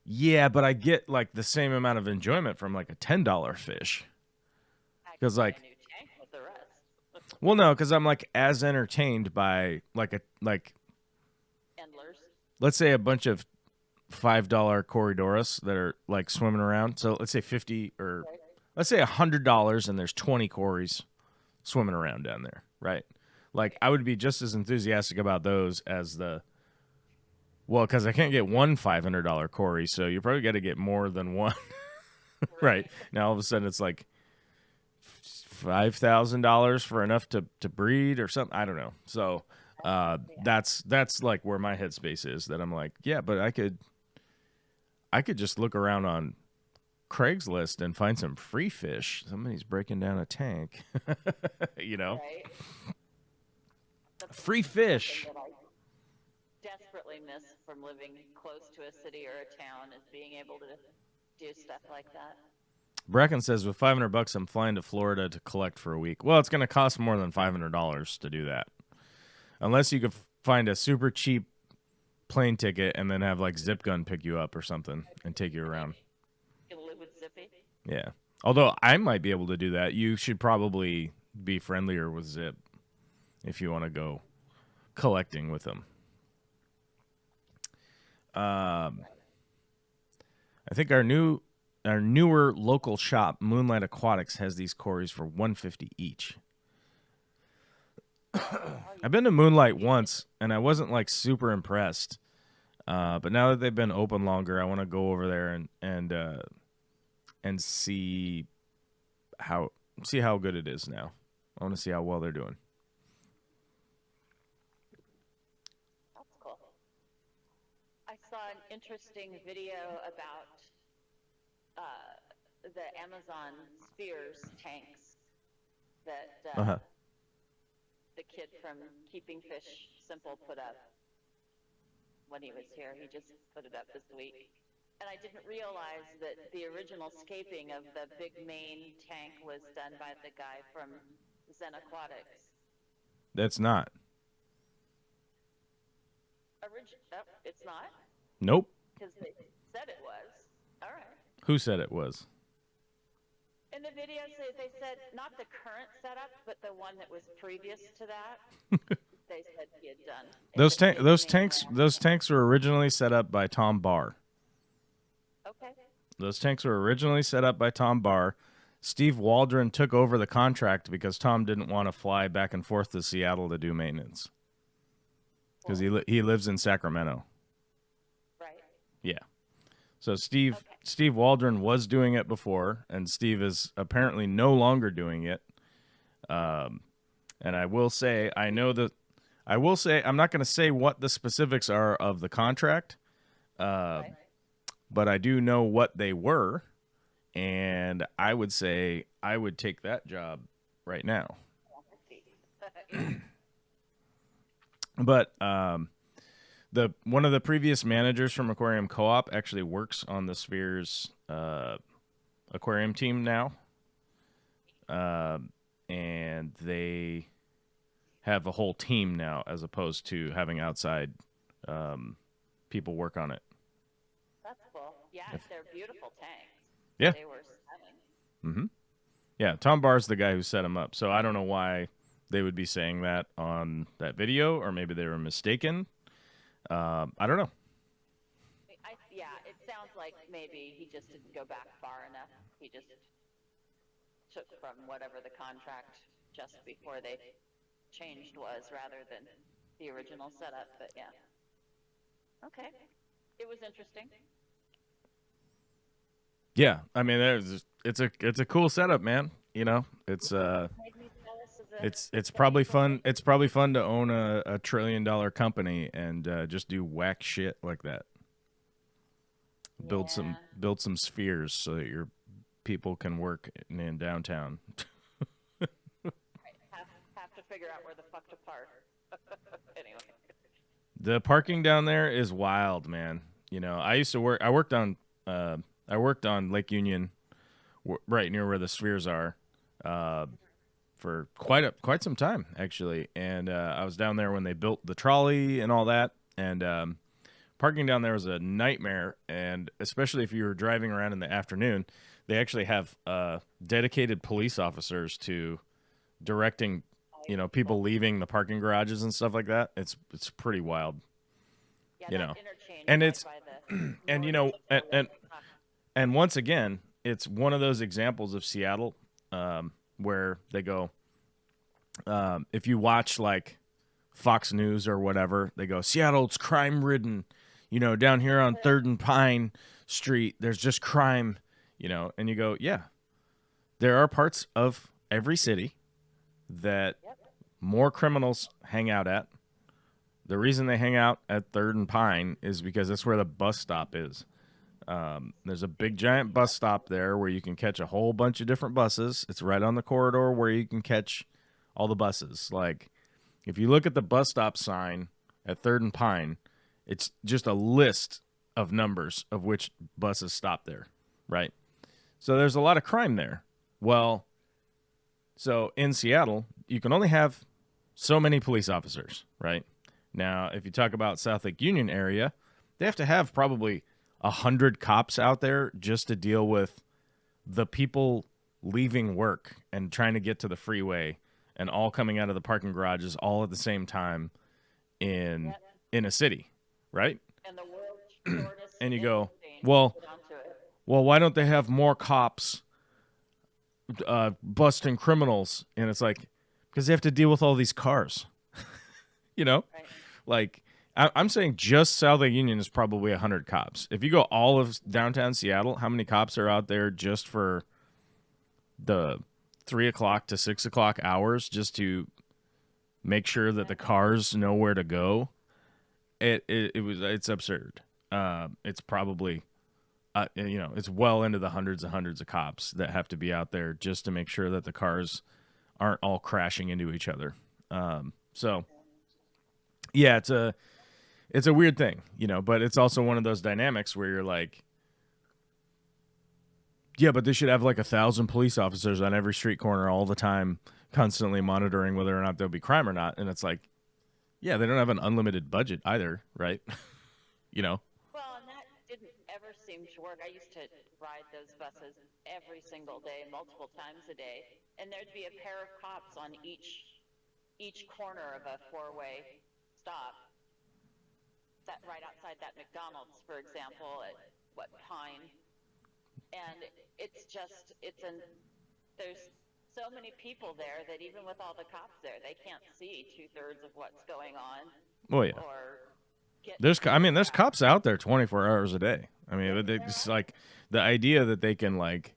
yeah, but I get, like, the same amount of enjoyment from, like, a $10 fish. Because, like, a new tank with the rest. well, no, because I'm, like, as entertained by like Endlers. let's say a bunch of $5 Corridoras that are, like, swimming around. So let's say 50 or let's say $100 and there's 20 Corys swimming around down there, right? Like, I would be just as enthusiastic about those as because I can't get one $500 Cory, so you probably got to get more than one, right? Now all of a sudden it's like $5,000 for enough to breed or something. I don't know. So that's like where my headspace is. That I'm like, yeah, but I could just look around on Craigslist and find some free fish. Somebody's breaking down a tank, Right. Free fish. That I desperately miss from living close to a city or a town is being able to do stuff like that. Bracken says, with $500, I'm flying to Florida to collect for a week. Well, it's going to cost more than $500 to do that, unless you could find a super cheap plane ticket and then have, like, Zip Gun pick you up or something and take you around. You live with Zippy? Yeah. Although I might be able to do that. You should probably be friendlier with Zip if you want to go collecting with them. I think our newer local shop, Moonlight Aquatics, has these Corys for $150 each. I've been to Moonlight once, and I wasn't, like, super impressed. But now that they've been open longer, I want to go over there and see how good it is now. I want to see how well they're doing. That's cool. I saw an interesting video about the Amazon Spheres tanks that the kid from Keeping Fish Simple put up when he was here. He just put it up this week. And I didn't realize that the original scaping of the big main tank was done by the guy from Zen Aquatics. That's not. It's not? Nope. Because they said it was. All right. Who said it was? In the video, they said not the current setup, but the one that was previous to that. they said he had done. Those tanks were originally set up by Tom Barr. Okay. Those tanks were originally set up by Tom Barr. Steve Waldron took over the contract because Tom didn't want to fly back and forth to Seattle to do maintenance. Because he lives in Sacramento. Right. Yeah. So Steve Waldron was doing it before, and Steve is apparently no longer doing it. And I will say I'm not going to say what the specifics are of the contract, Right. but I do know what they were, and I would say I would take that job right now. But one of the previous managers from Aquarium Co-op actually works on the Spheres aquarium team now, and they have a whole team now as opposed to having outside people work on it. That's cool. Yeah, they're beautiful tanks. Yeah. They were stunning. Mm-hmm. Yeah, Tom Barr's the guy who set them up, so I don't know why they would be saying that on that video, or maybe they were mistaken. I don't know. Yeah, it sounds like maybe he just didn't go back far enough. He just took from whatever the contract just before they changed was, rather than the original setup. But yeah, okay, it was interesting. Yeah, I mean, it's a cool setup, man. You know, it's probably fun. It's probably fun to own a $1 trillion company and just do whack shit like that. Build some spheres so that your people can work in downtown. Have to figure out where the fuck to park. Anyway, the parking down there is wild, man. You know, I worked on Lake Union, right near where the spheres are, for quite some time actually. And I was down there when they built the trolley and all that. And parking down there was a nightmare. And especially if you were driving around in the afternoon, they actually have dedicated police officers to directing, you know, people leaving the parking garages and stuff like that. It's pretty wild. yeah, You that know, interchange and right it's by the and you know and once again, it's one of those examples of Seattle where they go, if you watch like Fox News or whatever, they go, Seattle's crime ridden, you know, down here on 3rd and Pine Street, there's just crime, you know, and you go, yeah, there are parts of every city that more criminals hang out at. The reason they hang out at 3rd and Pine is because that's where the bus stop is. There's a big giant bus stop there where you can catch a whole bunch of different buses. It's right on the corridor where you can catch all the buses. Like, if you look at the bus stop sign at 3rd and Pine, it's just a list of numbers of which buses stop there, right? So there's a lot of crime there. Well, so in Seattle, you can only have so many police officers, right? Now, if you talk about South Lake Union area, they have to have probably 100 cops out there just to deal with the people leaving work and trying to get to the freeway and all coming out of the parking garages all at the same time in a city, right? and the world's shortest And you go, interchange. well, Get onto it. why don't they have more cops busting criminals? And it's like, because they have to deal with all these cars, you know? Right. Like, I'm saying just South Lake Union is probably 100 cops. If you go all of downtown Seattle, how many cops are out there just for the 3 o'clock to 6 o'clock hours just to make sure that the cars know where to go? It's absurd. It's probably, you know, it's well into the hundreds and hundreds of cops that have to be out there just to make sure that the cars aren't all crashing into each other. So yeah, it's a weird thing, you know, but it's also one of those dynamics where you're like, yeah, but they should have like 1,000 police officers on every street corner all the time, constantly monitoring whether or not there'll be crime or not. And it's like, yeah, they don't have an unlimited budget either, right? You know? Well, and that didn't ever seem to work. I used to ride those buses every single day, multiple times a day, and there'd be a pair of cops on each each corner of a 4-way stop, that right outside that McDonald's, for example, at Pine, and there's so many people there that even with all the cops there, they can't see 2/3 of what's going on. Oh yeah. Or there's cops out there 24 hours a day. I mean, it's like the idea that they can like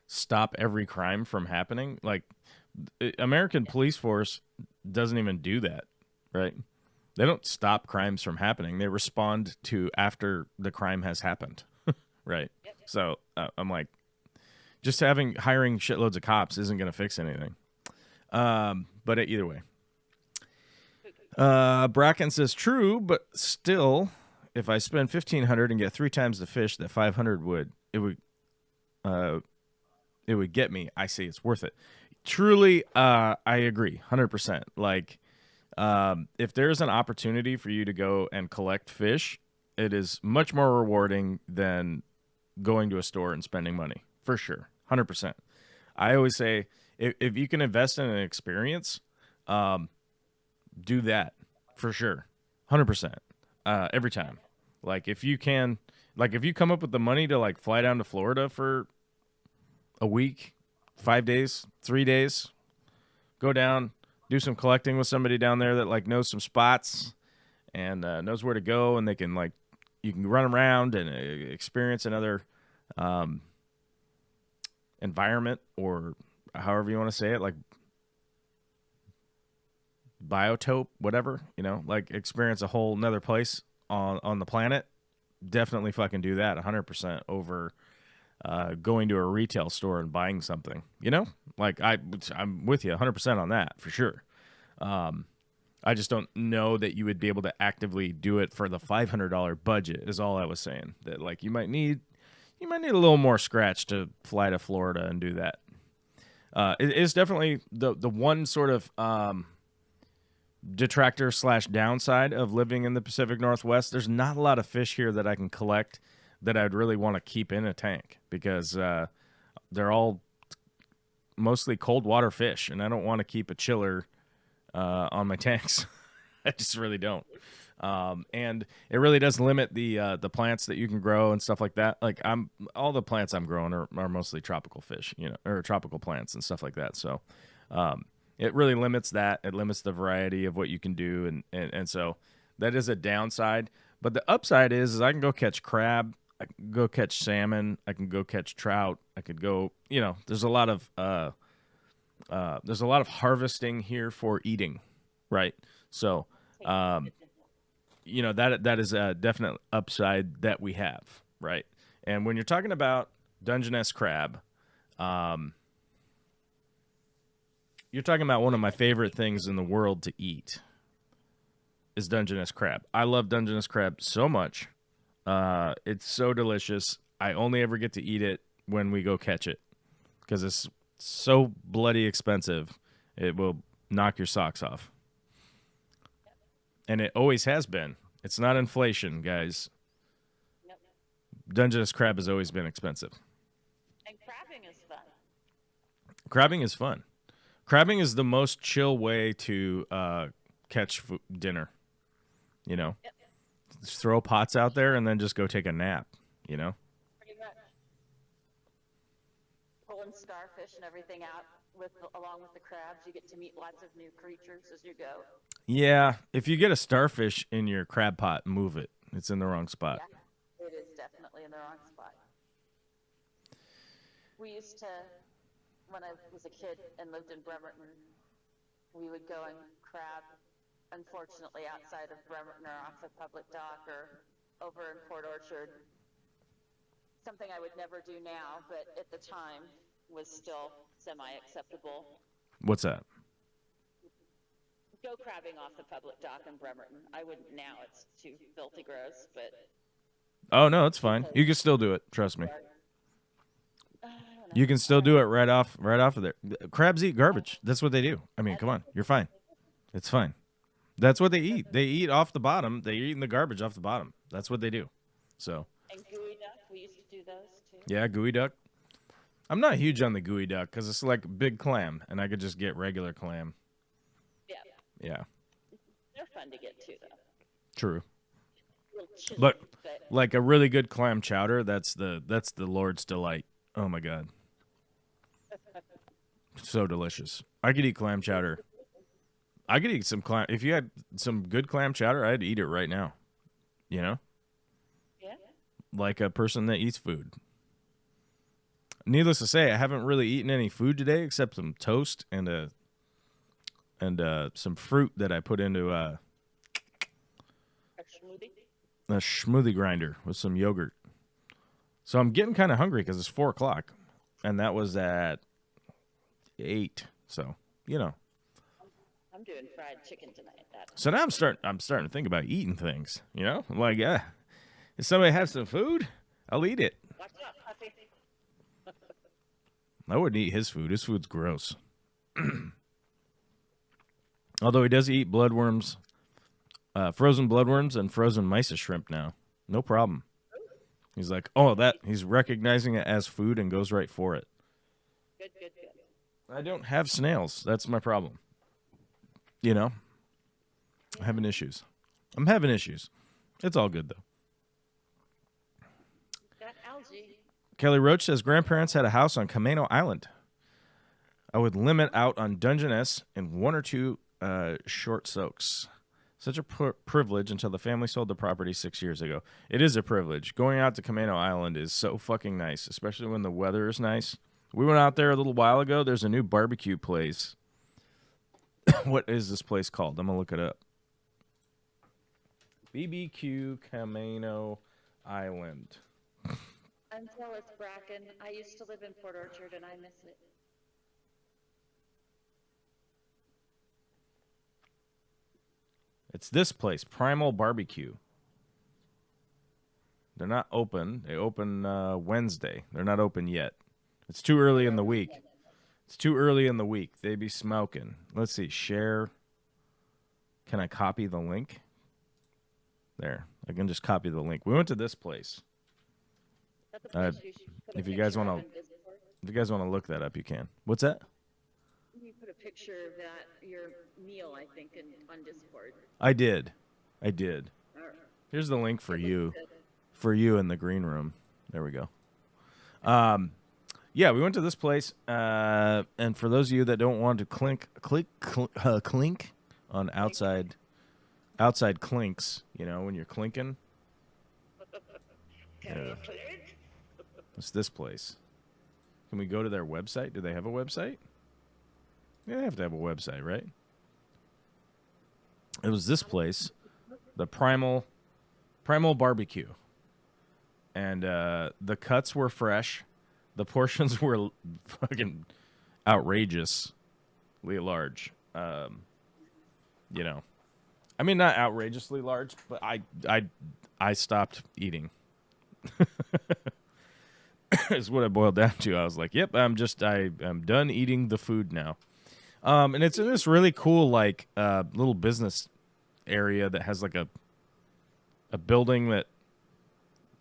stop every crime from happening. Like, American police force doesn't even do that, right? They don't stop crimes from happening. They respond to after the crime has happened, right? Yep. So I'm like, just hiring shitloads of cops isn't going to fix anything. But either way. Bracken says, true, but still, if I spend $1,500 and get 3 times the fish that $500 would, it would get me. I say it's worth it. Truly, I agree, 100%. Like, if there's an opportunity for you to go and collect fish, it is much more rewarding than going to a store and spending money, for sure, 100%. I always say, if you can invest in an experience, do that for sure, 100%, every time. Like, if you come up with the money to like fly down to Florida for a week, 5 days, 3 days, go down, do some collecting with somebody down there that like knows some spots and knows where to go, and they can like, you can run around and experience another environment, or however you want to say it, like biotope, whatever, like experience a whole nother place on the planet. Definitely fucking do that 100% over going to a retail store and buying something, like I'm with you 100% on that for sure. I just don't know that you would be able to actively do it for the $500 budget is all I was saying. That like you might need a little more scratch to fly to Florida and do that. It is definitely the one sort of detractor / downside of living in the Pacific Northwest. There's not a lot of fish here that I can collect that I'd really want to keep in a tank, because they're all mostly cold water fish, and I don't want to keep a chiller on my tanks. I just really don't. And it really does limit the plants that you can grow and stuff like that. Like all the plants I'm growing are mostly tropical fish, or tropical plants and stuff like that. So it really limits that. It limits the variety of what you can do, and so that is a downside. But the upside is I can go catch crab, I can go catch salmon, I can go catch trout, I could go. There's a lot of harvesting here for eating, right? So. That is a definite upside that we have, right? And when you're talking about Dungeness crab, you're talking about one of my favorite things in the world to eat is Dungeness crab. I love Dungeness crab so much. It's so delicious. I only ever get to eat it when we go catch it because it's so bloody expensive. It will knock your socks off. And it always has been. It's not inflation, guys. Nope. Dungeness crab has always been expensive. And crabbing is fun. Crabbing is fun. Crabbing is the most chill way to catch dinner. Yep. Just throw pots out there and then just go take a nap, Pretty much. Pulling starfish and everything out along with the crabs. You get to meet lots of new creatures as you go. Yeah, if you get a starfish in your crab pot, move it. It's in the wrong spot. Yeah, it is definitely in the wrong spot. We used to, when I was a kid and lived in Bremerton, we would go and crab, unfortunately, outside of Bremerton or off the public dock or over in Port Orchard. Something I would never do now, but at the time was still semi-acceptable. What's that? Go crabbing off the public dock in Bremerton. I wouldn't now. It's too filthy gross, but... Oh, no, it's fine. You can still do it. Trust me. You can still do it right off of there. Crabs eat garbage. That's what they do. I mean, come on. You're fine. It's fine. That's what they eat. They eat off the bottom. They're eating the garbage off the bottom. That's what they do. So. And gooey duck. We used to do those, too. Yeah, gooey duck. I'm not huge on the gooey duck because it's like a big clam, and I could just get regular clam. Yeah, Yeah. They're fun to get to, though. True. A little chilly, But like a really good clam chowder, that's the Lord's delight. Oh my god. So delicious. I could eat clam chowder. I could eat some clam. If you had some good clam chowder, I'd eat it right now. You know? yeah. Like a person that eats food. Needless to say, I haven't really eaten any food today except some toast and some fruit that I put into A smoothie. a smoothie grinder with some yogurt. So I'm getting kind of hungry because it's 4 o'clock, and that was at 8. So you know. I'm doing fried chicken tonight. So now I'm starting to think about eating things. You know, like if somebody has some food, I'll eat it. Watch out, puppy. I wouldn't eat his food. His food's gross. Although he does eat bloodworms, frozen bloodworms and frozen mysis shrimp now. No problem. He's like, he's recognizing it as food and goes right for it. Good. I don't have snails. That's my problem. You know? I'm having issues. It's all good, though. Got algae. Kelly Roach says, grandparents had a house on Camano Island. I would limit out on Dungeness in 1 or 2 short soaks. Such a privilege until the family sold the property 6 years ago. It is a privilege. Going out to Camano Island is so fucking nice, especially when the weather is nice. We went out there a little while ago. There's a new barbecue place. What is this place called? I'm going to look it up. BBQ Camano Island. I'm jealous, Bracken. I used to live in Port Orchard, and I miss it. It's this place, Primal Barbecue. They're not open. They open Wednesday. They're not open yet. It's too early in the week. They be smoking. Let's see. Share. Can I copy the link? There. I can just copy the link. We went to this place. If you guys want to look that up, you can. What's that? You put a picture of your meal, I think, on Discord. I did. Here's the link for you in the green room. There we go. Yeah, we went to this place, and for those of you that don't want to clink on outside clinks, you know, when you're clinking. It's this place. Can we go to their website? Do they have a website? Yeah, they have to have a website, right? It was this place, the Primal Barbecue. And the cuts were fresh. The portions were fucking outrageously large. You know. I mean, not outrageously large, but I stopped eating. Is what it boiled down to. I was like, yep, I'm done eating the food now. And it's in this really cool, like, little business area that has, like, a building that,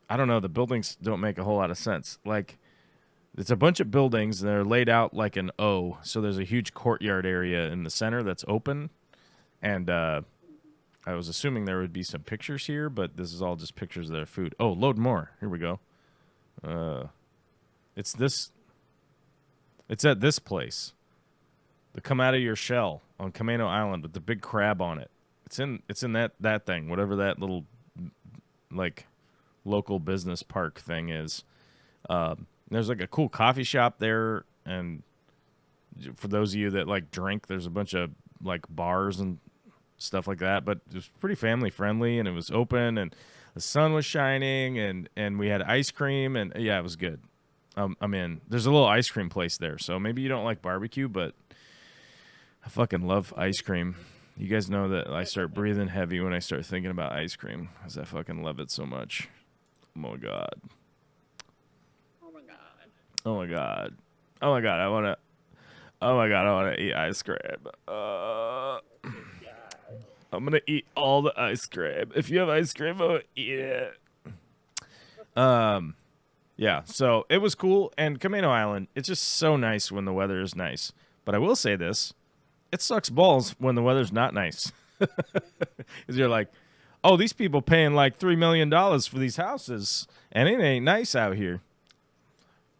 I don't know, the buildings don't make a whole lot of sense. Like, it's a bunch of buildings, and they're laid out like an O, so there's a huge courtyard area in the center that's open, and I was assuming there would be some pictures here, but this is all just pictures of their food. Oh, load more. Here we go. It's at this place. The Come Out of Your Shell on Camano Island with the big crab on it. It's in that thing, whatever that little, like, local business park thing is. There's like a cool coffee shop there, and for those of you that like drink, there's a bunch of like bars and stuff like that. But it was pretty family friendly, and it was open, and the sun was shining, and we had ice cream, and yeah, it was good. I'm in. There's a little ice cream place there, so maybe you don't like barbecue, but I fucking love ice cream. You guys know that I start breathing heavy when I start thinking about ice cream, because I fucking love it so much. Oh my god. Oh my god. I want to eat ice cream. I'm going to eat all the ice cream. If you have ice cream, I'm going to eat it. Yeah, so it was cool. And Camano Island, it's just so nice when the weather is nice. But I will say this. it sucks balls when the weather's not nice. Because you're like, oh, these people paying like $3 million for these houses, and it ain't nice out here.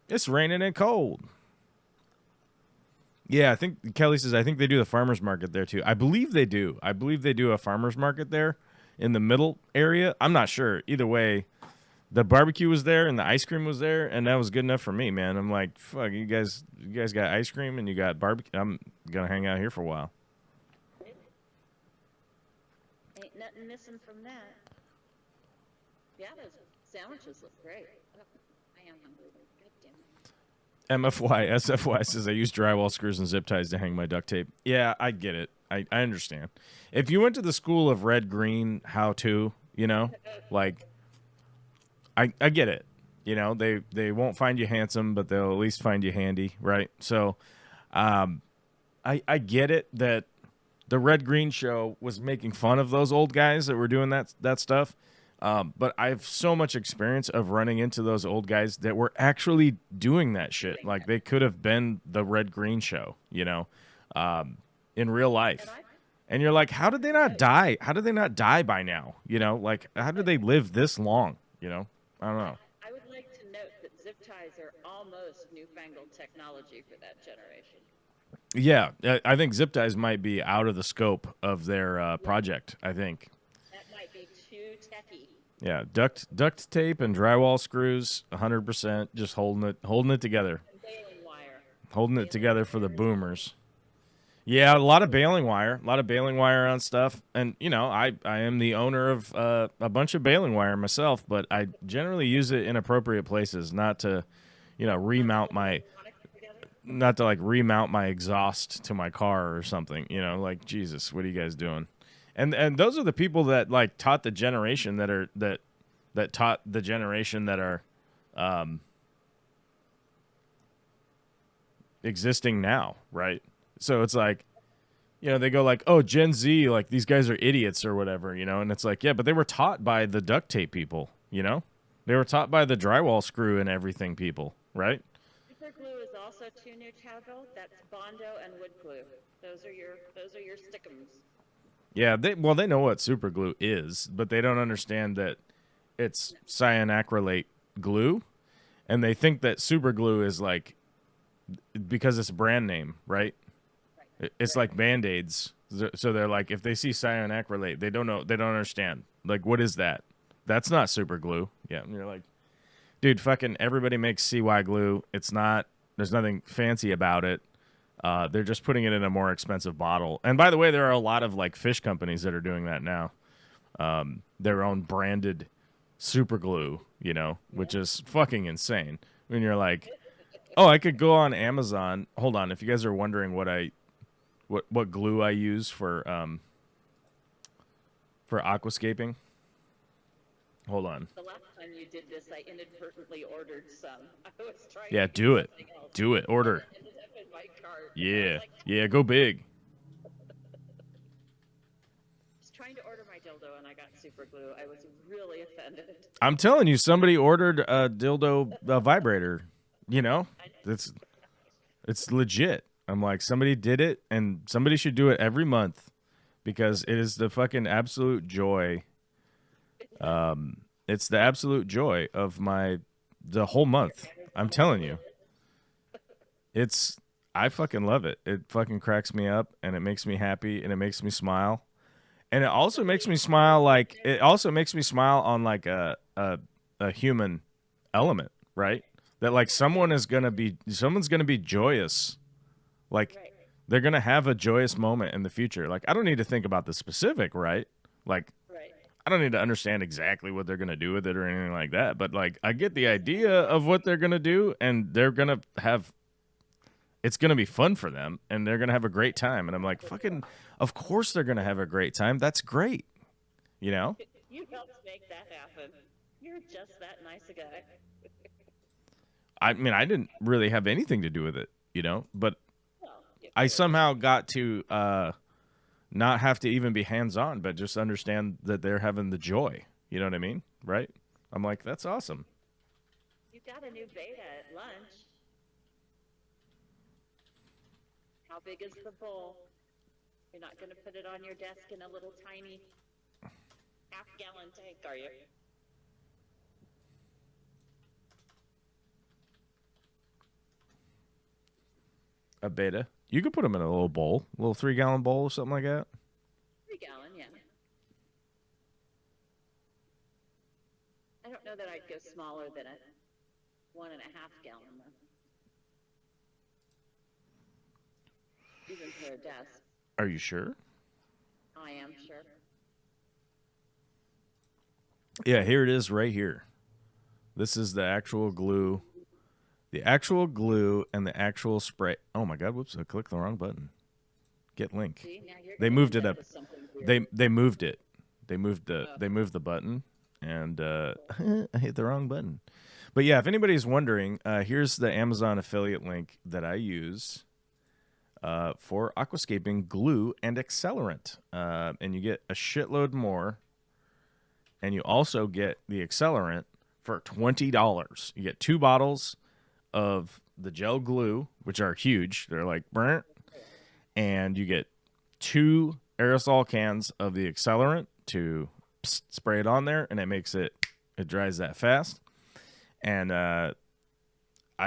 It's raining and cold. Yeah, I think Kelly says, I think they do the farmer's market there too. I believe they do. I believe they do a farmer's market there in the middle area. I'm not sure. Either way, the barbecue was there and the ice cream was there, and that was good enough for me, man. I'm like, fuck, you guys got ice cream and you got barbecue. I'm gonna hang out here for a while. Ain't nothing missing from that. Yeah, those sandwiches look great. Oh, I am hungry. God damn it. MFY, SFY says, I use drywall screws and zip ties to hang my duct tape. Yeah, I get it. I understand. If you went to the school of red, green, how to, you know, like, I get it. You know, they won't find you handsome, but they'll at least find you handy, right? So, I get it that the Red Green show was making fun of those old guys that were doing that stuff. But I have so much experience of running into those old guys that were actually doing that shit. Like they could have been the Red Green show, you know, in real life. And you're like, how did they not die? How did they not die by now? You know, like how did they live this long? You know, I don't know. I would like to note that zip ties are almost newfangled technology for that generation. Yeah, I think zip ties might be out of the scope of their project. I think. That might be too techy. Yeah, duct tape and drywall screws, 100%, just holding it together. And baling wire. Holding it together for the boomers. Yeah, a lot of baling wire on stuff. And, you know, I am the owner of a bunch of baling wire myself, but I generally use it in appropriate places, not to, you know, remount my exhaust to my car or something, you know, like, Jesus, what are you guys doing? And those are the people that, like, taught the generation that taught the generation that are existing now, right? So it's like, you know, they go like, oh, Gen Z, like these guys are idiots or whatever, you know? And it's like, yeah, but they were taught by the duct tape people, you know? They were taught by the drywall screw and everything people, right? Super glue is also too new toggle. That's Bondo and wood glue. Those are your stickums. Yeah, they know what super glue is, but they don't understand that it's cyanacrylate glue, and they think that super glue is like because it's a brand name, right? It's like Band-Aids. So they're like, if they see cyanacrylate, they don't understand. Like, what is that? That's not super glue. Yeah, and you're like, dude, fucking everybody makes CY glue. It's not. There's nothing fancy about it. They're just putting it in a more expensive bottle. And by the way, there are a lot of like fish companies that are doing that now. Their own branded super glue, you know, which is fucking insane. When you're like, oh, I could go on Amazon. Hold on, if you guys are wondering what glue I use for aquascaping. Hold on. The last time you did this, I inadvertently ordered some. I was trying. Yeah, do it. Do it. Order. Yeah. Yeah, go big. Just trying to order my dildo and I got super glue. I was really offended. I'm telling you, somebody ordered a dildo vibrator. You know, it's legit. I'm like, somebody did it, and somebody should do it every month because it is the fucking absolute joy. It's the absolute joy of the whole month. I'm telling you, I fucking love it. It fucking cracks me up, and it makes me happy, and it makes me smile, and it also makes me smile on like a human element, right? That like someone's gonna be joyous. Like, right. They're going to have a joyous moment in the future. Like, I don't need to think about the specific, right? Like, right. I don't need to understand exactly what they're going to do with it or anything like that. But, like, I get the idea of what they're going to do, and they're going to have – it's going to be fun for them, and they're going to have a great time. And I'm like, fucking – of course they're going to have a great time. That's great, you know? You helped make that happen. You're just that nice a guy. I mean, I didn't really have anything to do with it, you know? But – I somehow got to not have to even be hands-on, but just understand that they're having the joy. You know what I mean? Right? I'm like, that's awesome. You got a new beta at lunch. How big is the bowl? You're not going to put it on your desk in a little tiny half-gallon tank, are you? A beta. You could put them in a little bowl, a little 3-gallon bowl or something like that. 3-gallon, yeah. I don't know that I'd go smaller than a 1.5 gallon, though. Even for a desk. Are you sure? I am sure. Yeah, here it is right here. This is the actual glue. The actual glue and the actual spray. Oh my God, whoops, I clicked the wrong button. Get link. See, now you're They gonna moved end it up up. with something weird. They moved it. They moved the button, and I hit the wrong button. But yeah, if anybody's wondering, here's the Amazon affiliate link that I use for aquascaping glue and accelerant, and you get a shitload more, and you also get the accelerant for $20. You get 2 bottles of the gel glue, which are huge. They're like burnt, and you get 2 aerosol cans of the accelerant to spray it on there, and it dries that fast. And I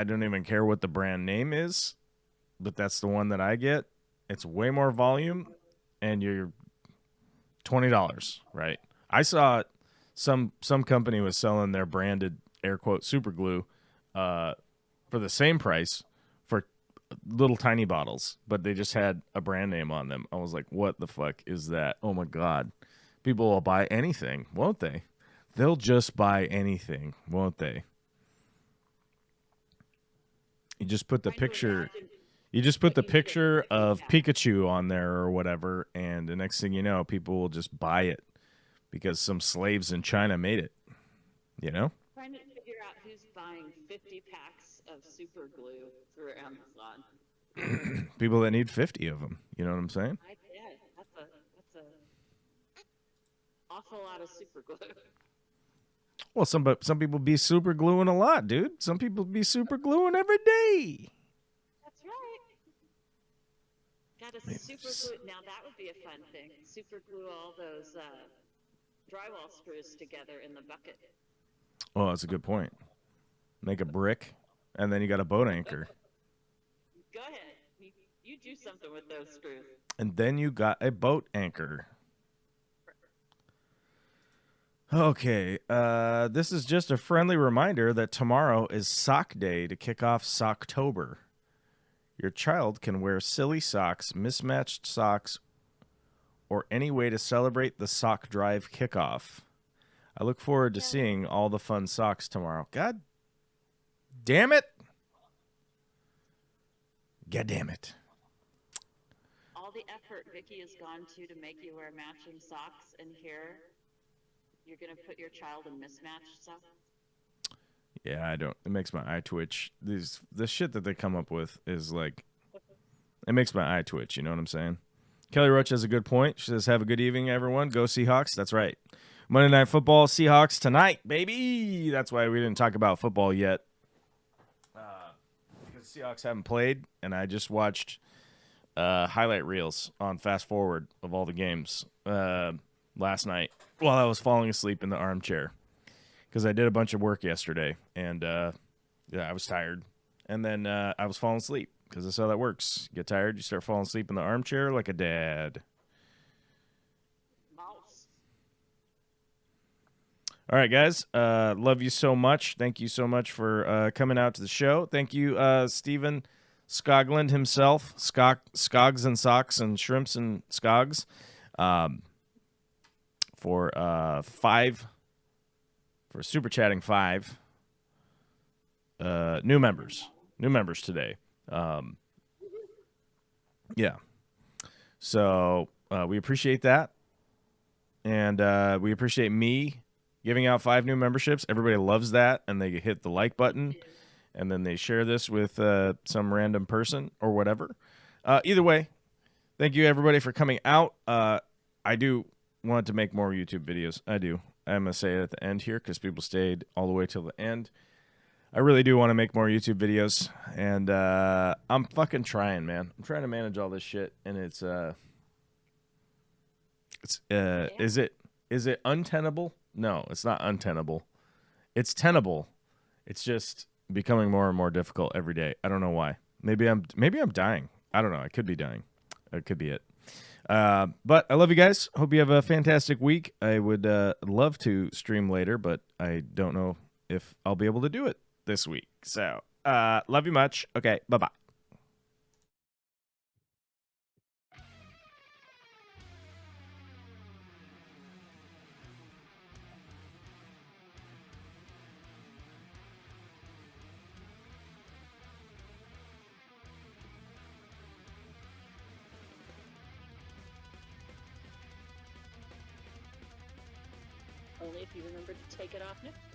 don't even care what the brand name is, but that's the one that I get. It's way more volume, and you're $20, right? I saw some company was selling their branded air quote super glue for the same price for little tiny bottles, but they just had a brand name on them. I was like, what the fuck is that? Oh my God. People will buy anything, won't they? They'll just buy anything, won't they? You just put the picture of Pikachu on there or whatever, and the next thing you know, people will just buy it because some slaves in China made it. You know? Trying to figure out who's buying 50 packs of super glue through Amazon. People that need 50 of them. You know what I'm saying? I did. That's a awful lot of super glue. Well, some people be super gluing a lot, dude. Some people be super gluing every day. That's right. Got to super glue. Now that would be a fun thing. Super glue all those drywall screws together in the bucket. Oh, that's a good point. Make a brick, and then you got a boat anchor. Go ahead. You do something with those screws. And then you got a boat anchor. Okay, this is just a friendly reminder that tomorrow is Sock Day to kick off Socktober. Your child can wear silly socks, mismatched socks, or any way to celebrate the sock drive kickoff. I look forward to seeing all the fun socks tomorrow. God damn it. God damn it. All the effort Vicky has gone to make you wear matching socks, and here you're going to put your child in mismatched socks? Yeah, I don't. It makes my eye twitch. The shit that they come up with is like, it makes my eye twitch. You know what I'm saying? Kelly Roach has a good point. She says, have a good evening, everyone. Go Seahawks. That's right. Monday Night Football, Seahawks tonight, baby. That's why we didn't talk about football yet. Because Seahawks haven't played, and I just watched highlight reels on Fast Forward of all the games last night while I was falling asleep in the armchair. Because I did a bunch of work yesterday, and yeah, I was tired. And then I was falling asleep, because that's how that works. You get tired, you start falling asleep in the armchair like a dad. Mouse. All right, guys. Love you so much. Thank you so much for coming out to the show. Thank you, Stephen Scogland himself, Scogs and Socks and Shrimps and Scogs, for super chatting 5 new members today. Yeah. So we appreciate that. And we appreciate me giving out 5 new memberships. Everybody loves that. And they hit the like button. And then they share this with some random person or whatever. Either way, thank you, everybody, for coming out. I do want to make more YouTube videos. I do. I'm going to say it at the end here because people stayed all the way till the end. I really do want to make more YouTube videos, and I'm fucking trying, man. I'm trying to manage all this shit, and it's It's is it untenable? No, it's not untenable. It's tenable. It's just becoming more and more difficult every day. I don't know why. Maybe I'm dying. I don't know. I could be dying. It could be it. But I love you guys. Hope you have a fantastic week. I would love to stream later, but I don't know if I'll be able to do it this week. So, love you much. Okay, bye-bye. Only if you remember to take it off next.